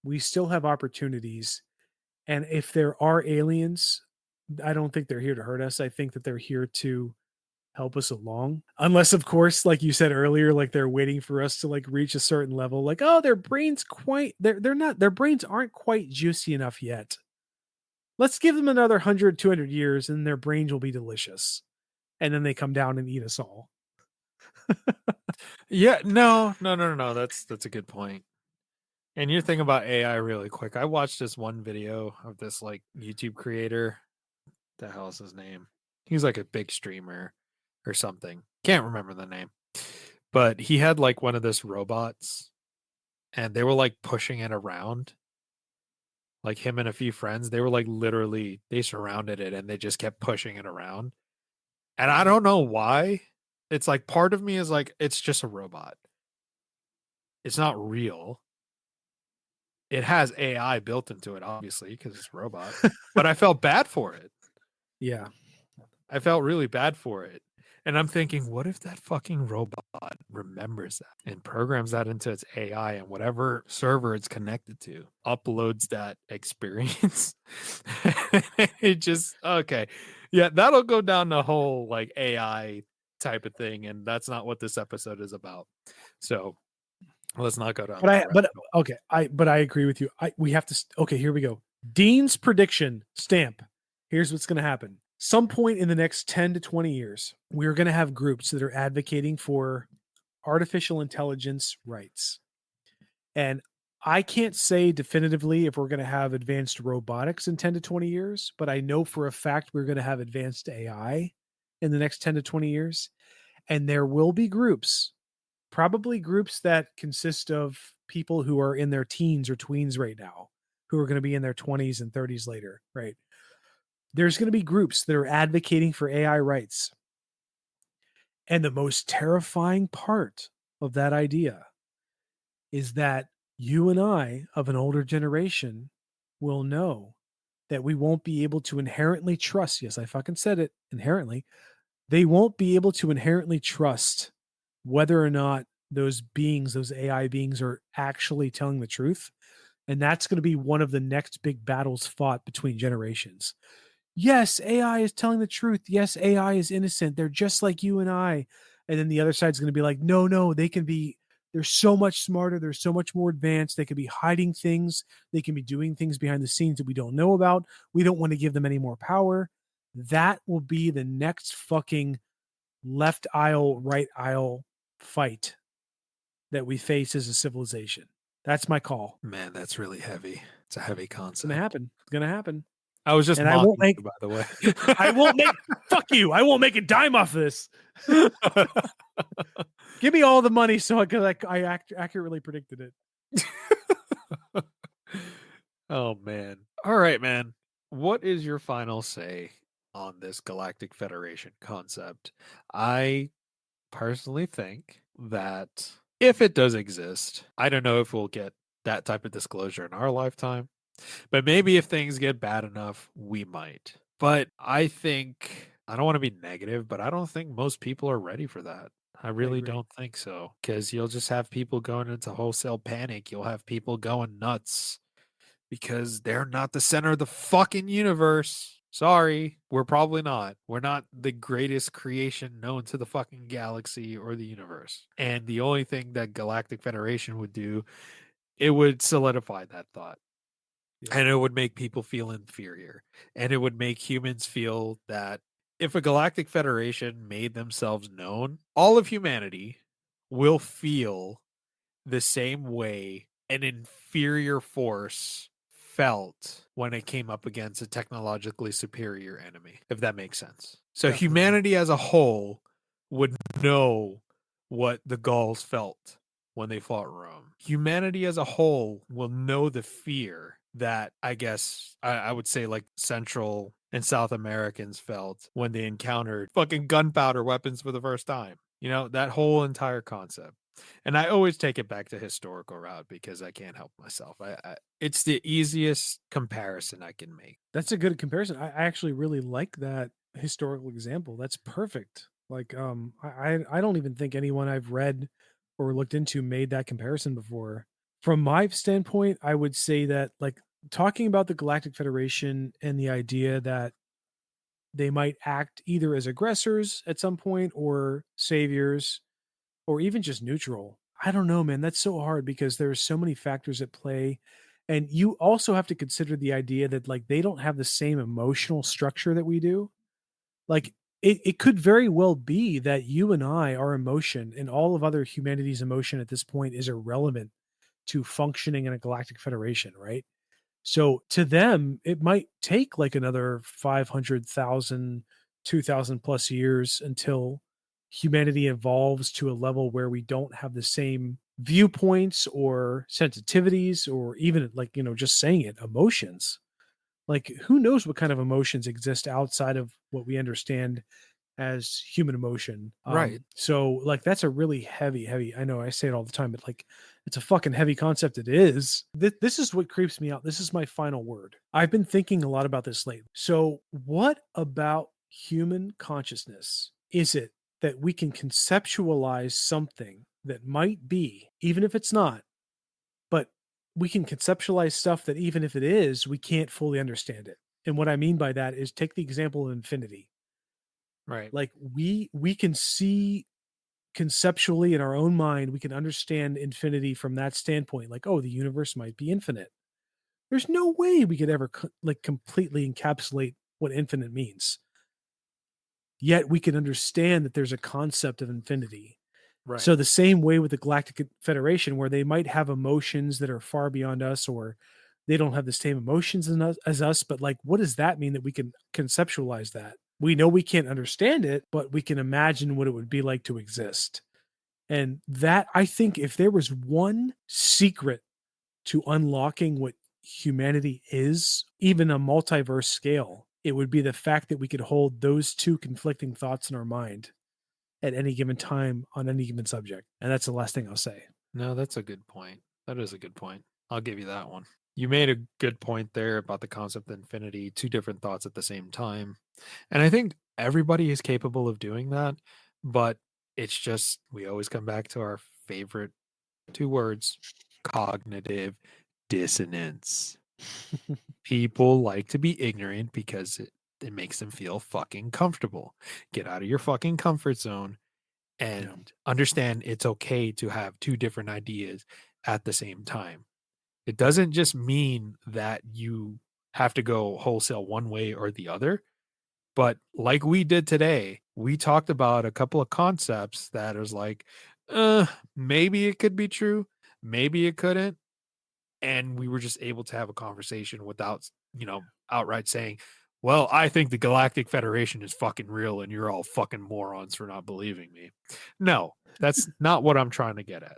we still have opportunities. And if there are aliens, I don't think they're here to hurt us. I think that they're here to help us along. Unless, of course, like you said earlier, like they're waiting for us to like reach a certain level. Like, oh, they're not their brains aren't quite juicy enough yet. Let's give them another 100, 200 years and their brains will be delicious. And then they come down and eat us all. Yeah, no. That's a good point. And you're thinking about AI really quick. I watched this one video of this like YouTube creator. The hell is his name? He's like a big streamer or something. Can't remember the name. But he had like one of this robots and they were like pushing it around. Like him and a few friends, they were like literally they surrounded it and they just kept pushing it around. And I don't know why. It's like part of me is like it's just a robot. It's not real. It has AI built into it, obviously, because it's a robot. But I felt bad for it. Yeah. I felt really bad for it. And I'm thinking, what if that fucking robot remembers that and programs that into its AI and whatever server it's connected to uploads that experience? It just, okay. Yeah, that'll go down the whole like AI type of thing. And that's not what this episode is about. So let's not go down But that I rabbit but hole. okay, I agree with you. We have to okay, here we go. Dean's prediction stamp. Here's what's going to happen. Some point in the next 10 to 20 years, we're going to have groups that are advocating for artificial intelligence rights. And I can't say definitively if we're going to have advanced robotics in 10 to 20 years, but I know for a fact we're going to have advanced AI in the next 10 to 20 years. And there will be groups, probably groups that consist of people who are in their teens or tweens right now, who are going to be in their 20s and 30s later, right? There's going to be groups that are advocating for AI rights. And the most terrifying part of that idea is that you and I, of an older generation, will know that we won't be able to inherently trust. Yes, I fucking said it, inherently. They won't be able to inherently trust whether or not those beings, those AI beings, are actually telling the truth. And that's going to be one of the next big battles fought between generations. Yes, AI is telling the truth. Yes, AI is innocent. They're just like you and I. And then the other side's going to be like, no, no, they're so much smarter. They're so much more advanced. They could be hiding things. They can be doing things behind the scenes that we don't know about. We don't want to give them any more power. That will be the next fucking left aisle, right aisle fight that we face as a civilization. That's my call. Man, that's really heavy. It's a heavy It's gonna concept. happen. It's gonna happen. I was just And I won't mocking make you, by the way. I won't make fuck you. I won't make a dime off this. Give me all the money so I accurately predicted it. Oh man. All right, man. What is your final say on this Galactic Federation concept? I personally think that if it does exist, I don't know if we'll get that type of disclosure in our lifetime, but maybe if things get bad enough, we might. But I think I don't want to be negative, but I don't think most people are ready for that. I I really agree. don't think so because you'll just have people going into wholesale panic. You'll have people going nuts because they're not the center of the fucking universe. Sorry, we're probably not. We're not the greatest creation known to the fucking galaxy or the universe. And the only thing that Galactic Federation would do, it would solidify that thought. Yeah. And it would make people feel inferior. And it would make humans feel that if a Galactic Federation made themselves known, all of humanity will feel the same way an inferior force felt when it came up against a technologically superior enemy, if that makes sense. So Definitely. humanity as a whole would know what the Gauls felt when they fought Rome. Humanity as a whole will know the fear that I guess I would say like Central and South Americans felt when they encountered fucking gunpowder weapons for the first time. You know, that whole entire concept. And I always take it back to historical route because I can't help myself. It's the easiest comparison I can make. That's a good comparison. I actually really like that historical example. That's perfect. Like, I don't even think anyone I've read or looked into made that comparison before. From my standpoint, I would say that like talking about the Galactic Federation and the idea that they might act either as aggressors at some point or saviors or even just neutral. I don't know, man. That's so hard because there's so many factors at play. And you also have to consider the idea that like they don't have the same emotional structure that we do. Like it could very well be that you and I, our emotion and all of other humanity's emotion at this point is irrelevant to functioning in a galactic federation, right? So to them, it might take like another 500,000, 2,000 plus years until humanity evolves to a level where we don't have the same viewpoints or sensitivities or even like, just saying it, emotions. Like who knows what kind of emotions exist outside of what we understand as human emotion. Right. So like that's a really heavy. I know I say it all the time, but like it's a fucking heavy concept. It is. This is what creeps me out. This is my final word. I've been thinking a lot about this lately. So what about human consciousness is it that we can conceptualize something that might be, even if it's not, but we can conceptualize stuff that even if it is, we can't fully understand it. And what I mean by that is take the example of infinity. Right. Like we can see conceptually in our own mind, we can understand infinity from that standpoint. Like, oh, the universe might be infinite. There's no way we could ever like completely encapsulate what infinite means. Yet we can understand that there's a concept of infinity. Right. So the same way with the Galactic Federation, where they might have emotions that are far beyond us, or they don't have the same emotions as us, but like, what does that mean that we can conceptualize that? We know we can't understand it, but we can imagine what it would be like to exist. And that, I think, if there was one secret to unlocking what humanity is, even a multiverse scale, it would be the fact that we could hold those two conflicting thoughts in our mind at any given time on any given subject. And that's the last thing I'll say. No, that's a good point. That is a good point. I'll give you that one. You made a good point there about the concept of infinity, two different thoughts at the same time. And I think everybody is capable of doing that, but it's just we always come back to our favorite two words, cognitive dissonance. People like to be ignorant because it makes them feel fucking comfortable. Get out of your fucking comfort zone Yeah. and understand it's okay to have two different ideas at the same time. It doesn't just mean that you have to go wholesale one way or the other, but like we did today, we talked about a couple of concepts that is like, maybe it could be true, maybe it couldn't, and we were just able to have a conversation without, outright saying, well, I think the Galactic Federation is fucking real and you're all fucking morons for not believing me. No, that's not what I'm trying to get at.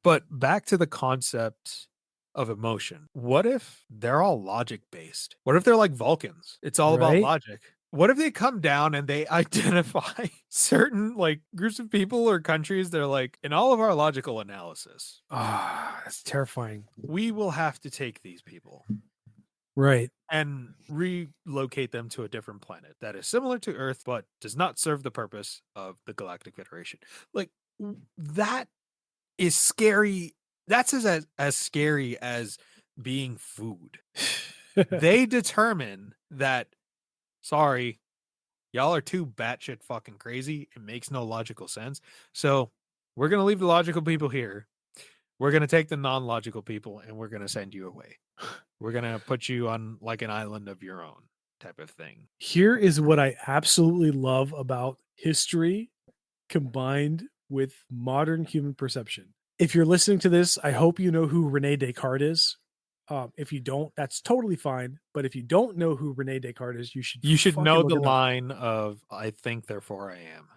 But back to the concept of emotion. What if they're all logic based? What if they're like Vulcans? It's all about Right? logic. What if they come down and they identify certain like groups of people or countries? They're like, in all of our logical analysis, Ah, that's terrifying. we will have to take these people Right. and relocate them to a different planet that is similar to Earth, but does not serve the purpose of the Galactic Federation. Like that is scary. That's as scary as being food. They determine that, sorry, y'all are too batshit fucking crazy. It makes no logical sense. So we're gonna leave the logical people here. We're gonna take the non-logical people and we're gonna send you away. We're gonna put you on like an island of your own type of thing. Here is what I absolutely love about history combined with modern human perception. If you're listening to this, I hope you know who Rene Descartes is. If you don't, that's totally fine. But if you don't know who Rene Descartes is, you should fucking know look the it up. line of "I think, therefore I am."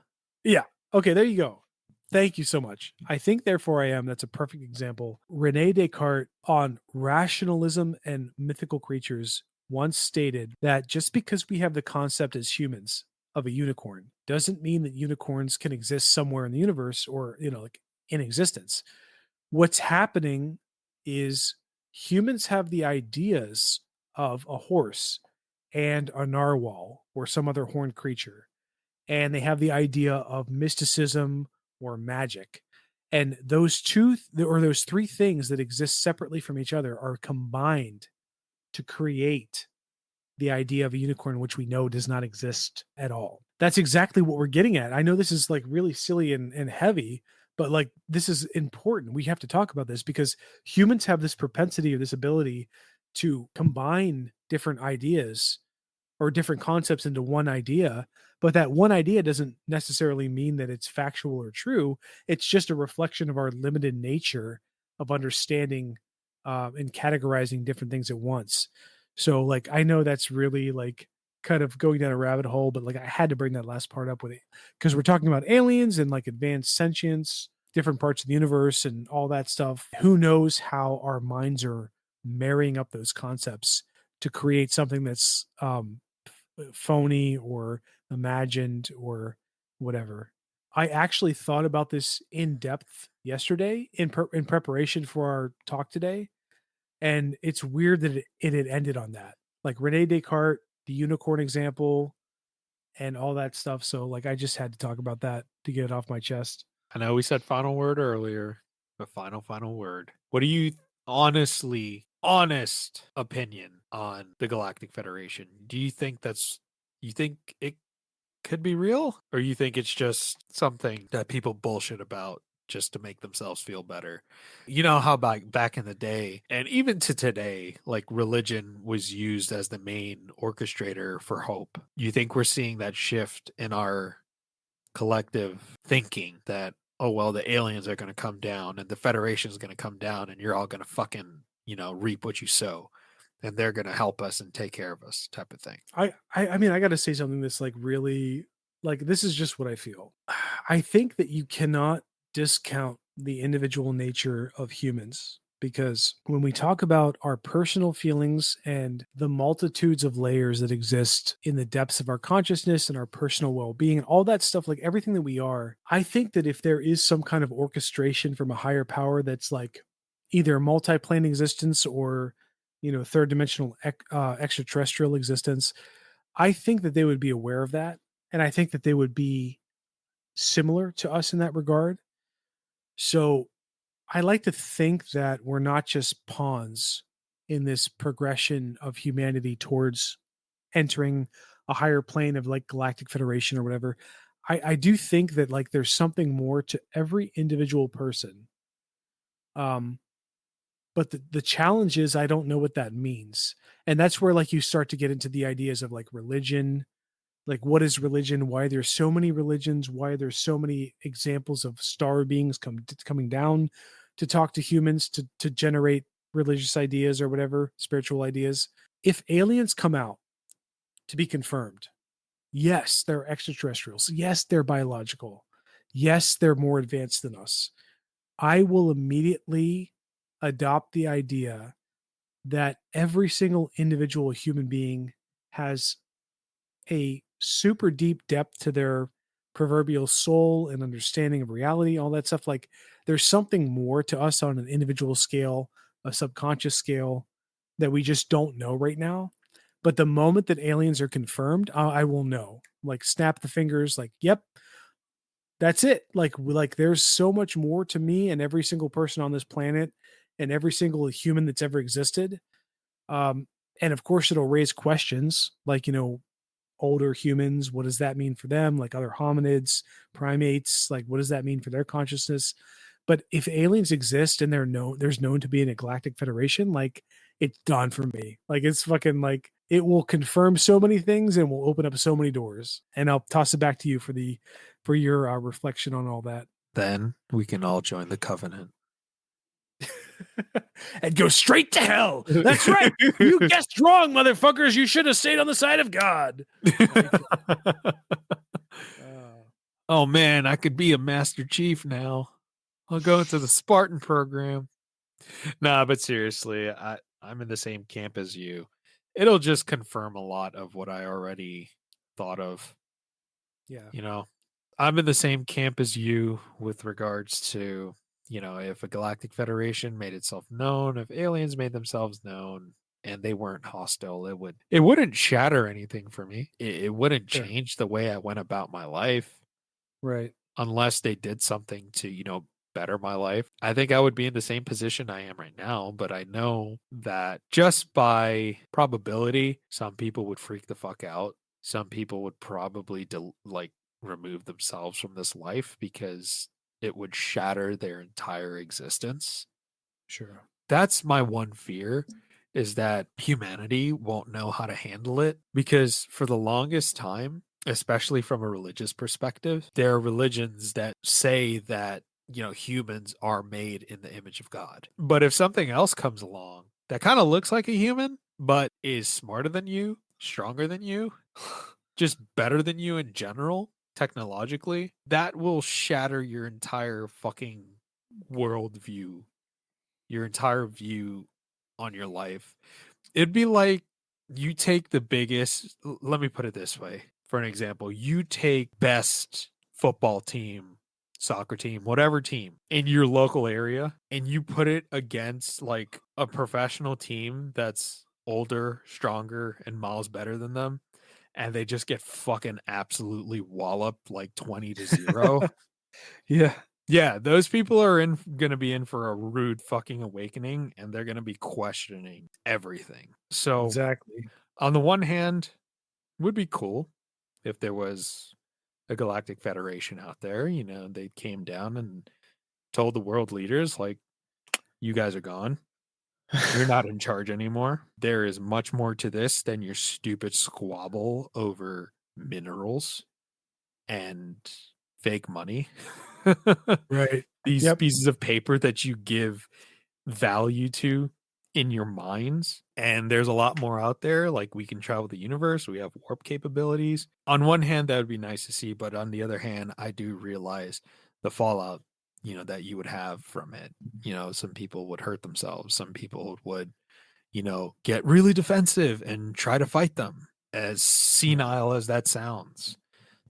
Yeah. Okay, there you go. Thank you so much. I think, therefore, I am. That's a perfect example. Rene Descartes on rationalism and mythical creatures once stated that just because we have the concept as humans of a unicorn doesn't mean that unicorns can exist somewhere in the universe or, like in existence. What's happening is humans have the ideas of a horse and a narwhal or some other horned creature, and they have the idea of mysticism or magic. And those those three things that exist separately from each other are combined to create the idea of a unicorn, which we know does not exist at all. That's exactly what we're getting at. I know this is like really silly and heavy, but like this is important. We have to talk about this because humans have this propensity or this ability to combine different ideas or different concepts into one idea, but that one idea doesn't necessarily mean that it's factual or true. It's just a reflection of our limited nature of understanding and categorizing different things at once. So, like, I know that's really like kind of going down a rabbit hole, but like, I had to bring that last part up with it because we're talking about aliens and like advanced sentience, different parts of the universe, and all that stuff. Who knows how our minds are marrying up those concepts to create something that's phony or imagined or whatever. I actually thought about this in depth yesterday in preparation for our talk today, and it's weird that it had ended on that. Like Rene Descartes, the unicorn example, and all that stuff. So like I just had to talk about that to get it off my chest. I know we said final word earlier, but final word. What do you honest opinion on the Galactic Federation? Do you think you think it could be real, or you think it's just something that people bullshit about just to make themselves feel better? You know how back in the day, and even to today, like religion was used as the main orchestrator for hope. You think we're seeing that shift in our collective thinking that, oh well, the aliens are going to come down and the Federation is going to come down and you're all going to fucking reap what you sow, and they're going to help us and take care of us type of thing. I mean, I got to say something that's like really like this is just what I feel. I think that you cannot discount the individual nature of humans because when we talk about our personal feelings and the multitudes of layers that exist in the depths of our consciousness and our personal well-being and all that stuff, like everything that we are, I think that if there is some kind of orchestration from a higher power that's like either multi-plane existence or third dimensional extraterrestrial existence, I think that they would be aware of that, and I think that they would be similar to us in that regard. So I like to think that we're not just pawns in this progression of humanity towards entering a higher plane of like Galactic Federation or whatever. I do think that like there's something more to every individual person. Um, but the challenge is I don't know what that means. And that's where like you start to get into the ideas of like religion, like what is religion, why there's so many religions, why there's so many examples of star beings coming down to talk to humans to generate religious ideas or whatever, spiritual ideas. If aliens come out to be confirmed, yes, they're extraterrestrials, yes, they're biological, yes, they're more advanced than us, I will immediately adopt the idea that every single individual human being has a super deep depth to their proverbial soul and understanding of reality, all that stuff. Like there's something more to us on an individual scale, a subconscious scale that we just don't know right now. But the moment that aliens are confirmed, I will know. Like snap the fingers, like, yep, that's it. Like there's so much more to me and every single person on this planet and every single human that's ever existed. Um, and of course it'll raise questions like, older humans, what does that mean for them? Like other hominids, primates, like what does that mean for their consciousness? But if aliens exist and there's known to be in a galactic federation, like it's done for me. Like it's fucking like it will confirm so many things and will open up so many doors. And I'll toss it back to you for your reflection on all that. Then we can all join the covenant. And go straight to hell. That's right. You guessed wrong, motherfuckers. You should have stayed on the side of God. Oh man, I could be a Master Chief now. I'll go into the Spartan program. Nah, but seriously, I'm in the same camp as you. It'll just confirm a lot of what I already thought of. Yeah. I'm in the same camp as you with regards to, if a Galactic Federation made itself known, if aliens made themselves known and they weren't hostile, it wouldn't shatter anything for me. It wouldn't Sure. change the way I went about my life Right. unless they did something to, better my life. I think I would be in the same position I am right now, but I know that just by probability, some people would freak the fuck out. Some people would probably remove themselves from this life because it would shatter their entire existence. Sure. That's my one fear, is that humanity won't know how to handle it, because for the longest time, especially from a religious perspective, there are religions that say that, humans are made in the image of God. But if something else comes along that kind of looks like a human, but is smarter than you, stronger than you, just better than you in general, technologically, that will shatter your entire fucking worldview, your entire view on your life. It'd be like you take the biggest, let me put it this way. For an example, you take best football team, soccer team, whatever team in your local area, and you put it against like a professional team that's older, stronger, and miles better than them, and they just get fucking absolutely walloped like 20-0. Yeah. Yeah, those people are gonna be in for a rude fucking awakening, and they're gonna be questioning everything. So, Exactly. on the one hand, it would be cool if there was a Galactic Federation out there. They came down and told the world leaders, like, you guys are gone. You're not in charge anymore. There is much more to this than your stupid squabble over minerals and fake money. Right. These Yep. pieces of paper that you give value to in your minds. And there's a lot more out there. Like, we can travel the universe, we have warp capabilities. On one hand, that would be nice to see, but on the other hand, I do realize the fallout that you would have from it. Some people would hurt themselves. Some people would, get really defensive and try to fight them. As Yeah. senile as that sounds,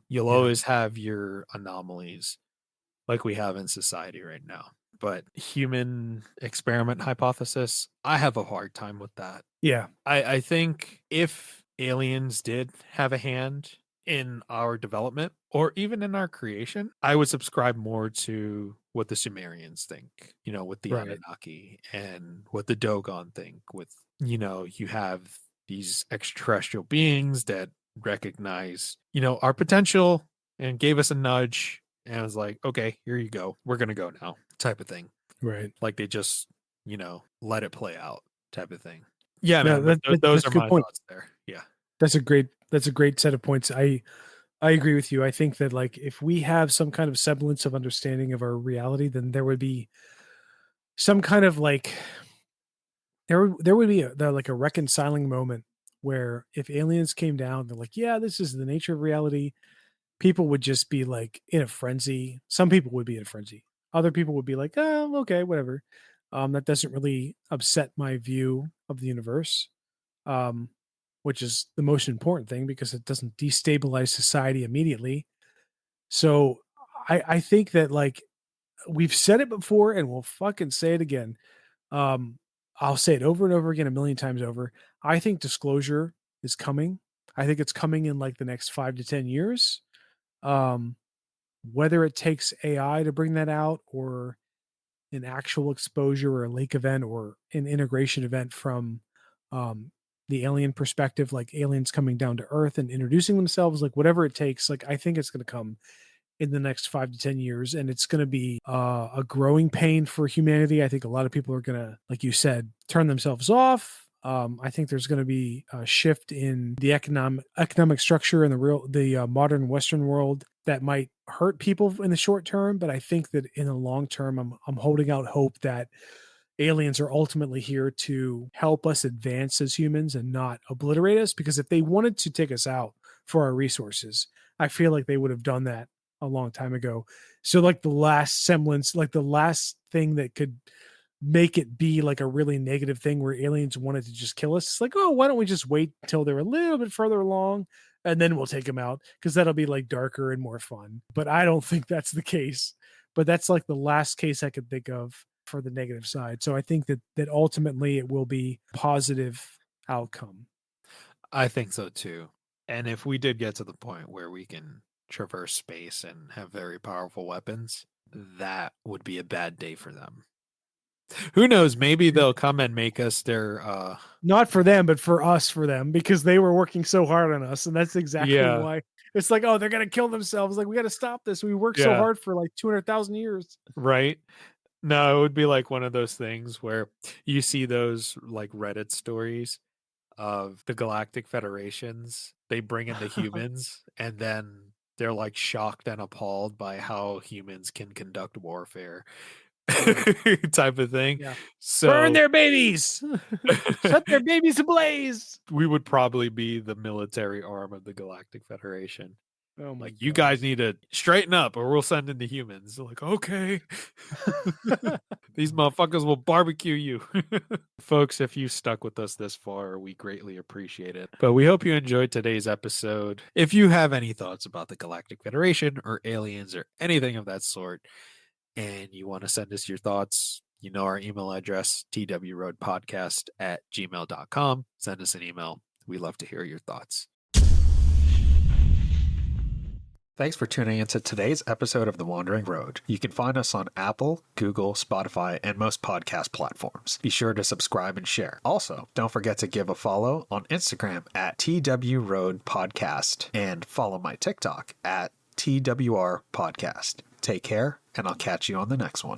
you'll Yeah. always have your anomalies like we have in society right now. But human experiment hypothesis, I have a hard time with that. Yeah. I think if aliens did have a hand in our development or even in our creation, I would subscribe more to what the Sumerians think, with the Right. Anunnaki, and what the Dogon think with, you have these extraterrestrial beings that recognize, our potential and gave us a nudge and was like, okay, here you go. We're going to go now, type of thing. Right. Like they just, let it play out, type of thing. Yeah, No, man, but those that's are a good my point. thoughts there. Yeah. That's a great set of points. I agree with you. I think that like if we have some kind of semblance of understanding of our reality, then there would be some kind of like there would be like a reconciling moment where if aliens came down, they're like, yeah, this is the nature of reality. People would just be like in a frenzy. Some people would be in a frenzy. Other people would be like, oh, okay, whatever. That doesn't really upset my view of the universe. Um, which is the most important thing because it doesn't destabilize society immediately. So I think that like we've said it before and we'll fucking say it again. Um, I'll say it over and over again a million times over. I think disclosure is coming. I think it's coming in like the next 5 to 10 years. Um, whether it takes AI to bring that out or an actual exposure or a leak event or an integration event from um, the alien perspective, like aliens coming down to Earth and introducing themselves, like whatever it takes, like I think it's going to come in the next 5 to 10 years, and it's going to be a growing pain for humanity. I think a lot of people are going to, like you said, turn themselves off. I think there's going to be a shift in the economic structure in the modern Western world that might hurt people in the short term, but I think that in the long term, I'm holding out hope that aliens are ultimately here to help us advance as humans and not obliterate us. Because if they wanted to take us out for our resources, I feel like they would have done that a long time ago. So like the last semblance, like the last thing that could make it be like a really negative thing where aliens wanted to just kill us. It's like, oh, why don't we just wait until they're a little bit further along and then we'll take them out because that'll be like darker and more fun. But I don't think that's the case. But that's like the last case I could think of for the negative side. So I think that ultimately it will be positive outcome. I think so too. And if we did get to the point where we can traverse space and have very powerful weapons, that would be a bad day for them. Who knows? Maybe they'll come and make us their Not for them, but for them, because they were working so hard on us. And that's exactly yeah, why it's like, oh, they're going to kill themselves. Like, we got to stop this. We worked so yeah, hard for like 200,000 years. right? No, it would be like one of those things where you see those like Reddit stories of the Galactic Federations. They bring in the humans and then they're like shocked and appalled by how humans can conduct warfare. Yeah. Type of thing. Yeah. Burn So their babies. Set their babies ablaze. we would probably be the military arm of the Galactic Federation. Oh my Like, you God. guys need to straighten up or we'll send in the humans. They're like, okay. These motherfuckers will barbecue you. Folks, if you stuck with us this far, we greatly appreciate it. But we hope you enjoyed today's episode. If you have any thoughts about the Galactic Federation or aliens or anything of that sort, and you want to send us your thoughts, you know our email address, twroadpodcast@gmail.com. Send us an email. We love to hear your thoughts. Thanks for tuning into today's episode of The Wandering Road. You can find us on Apple, Google, Spotify, and most podcast platforms. Be sure to subscribe and share. Also, don't forget to give a follow on Instagram at twroadpodcast and follow my TikTok at twrpodcast. Take care, and I'll catch you on the next one.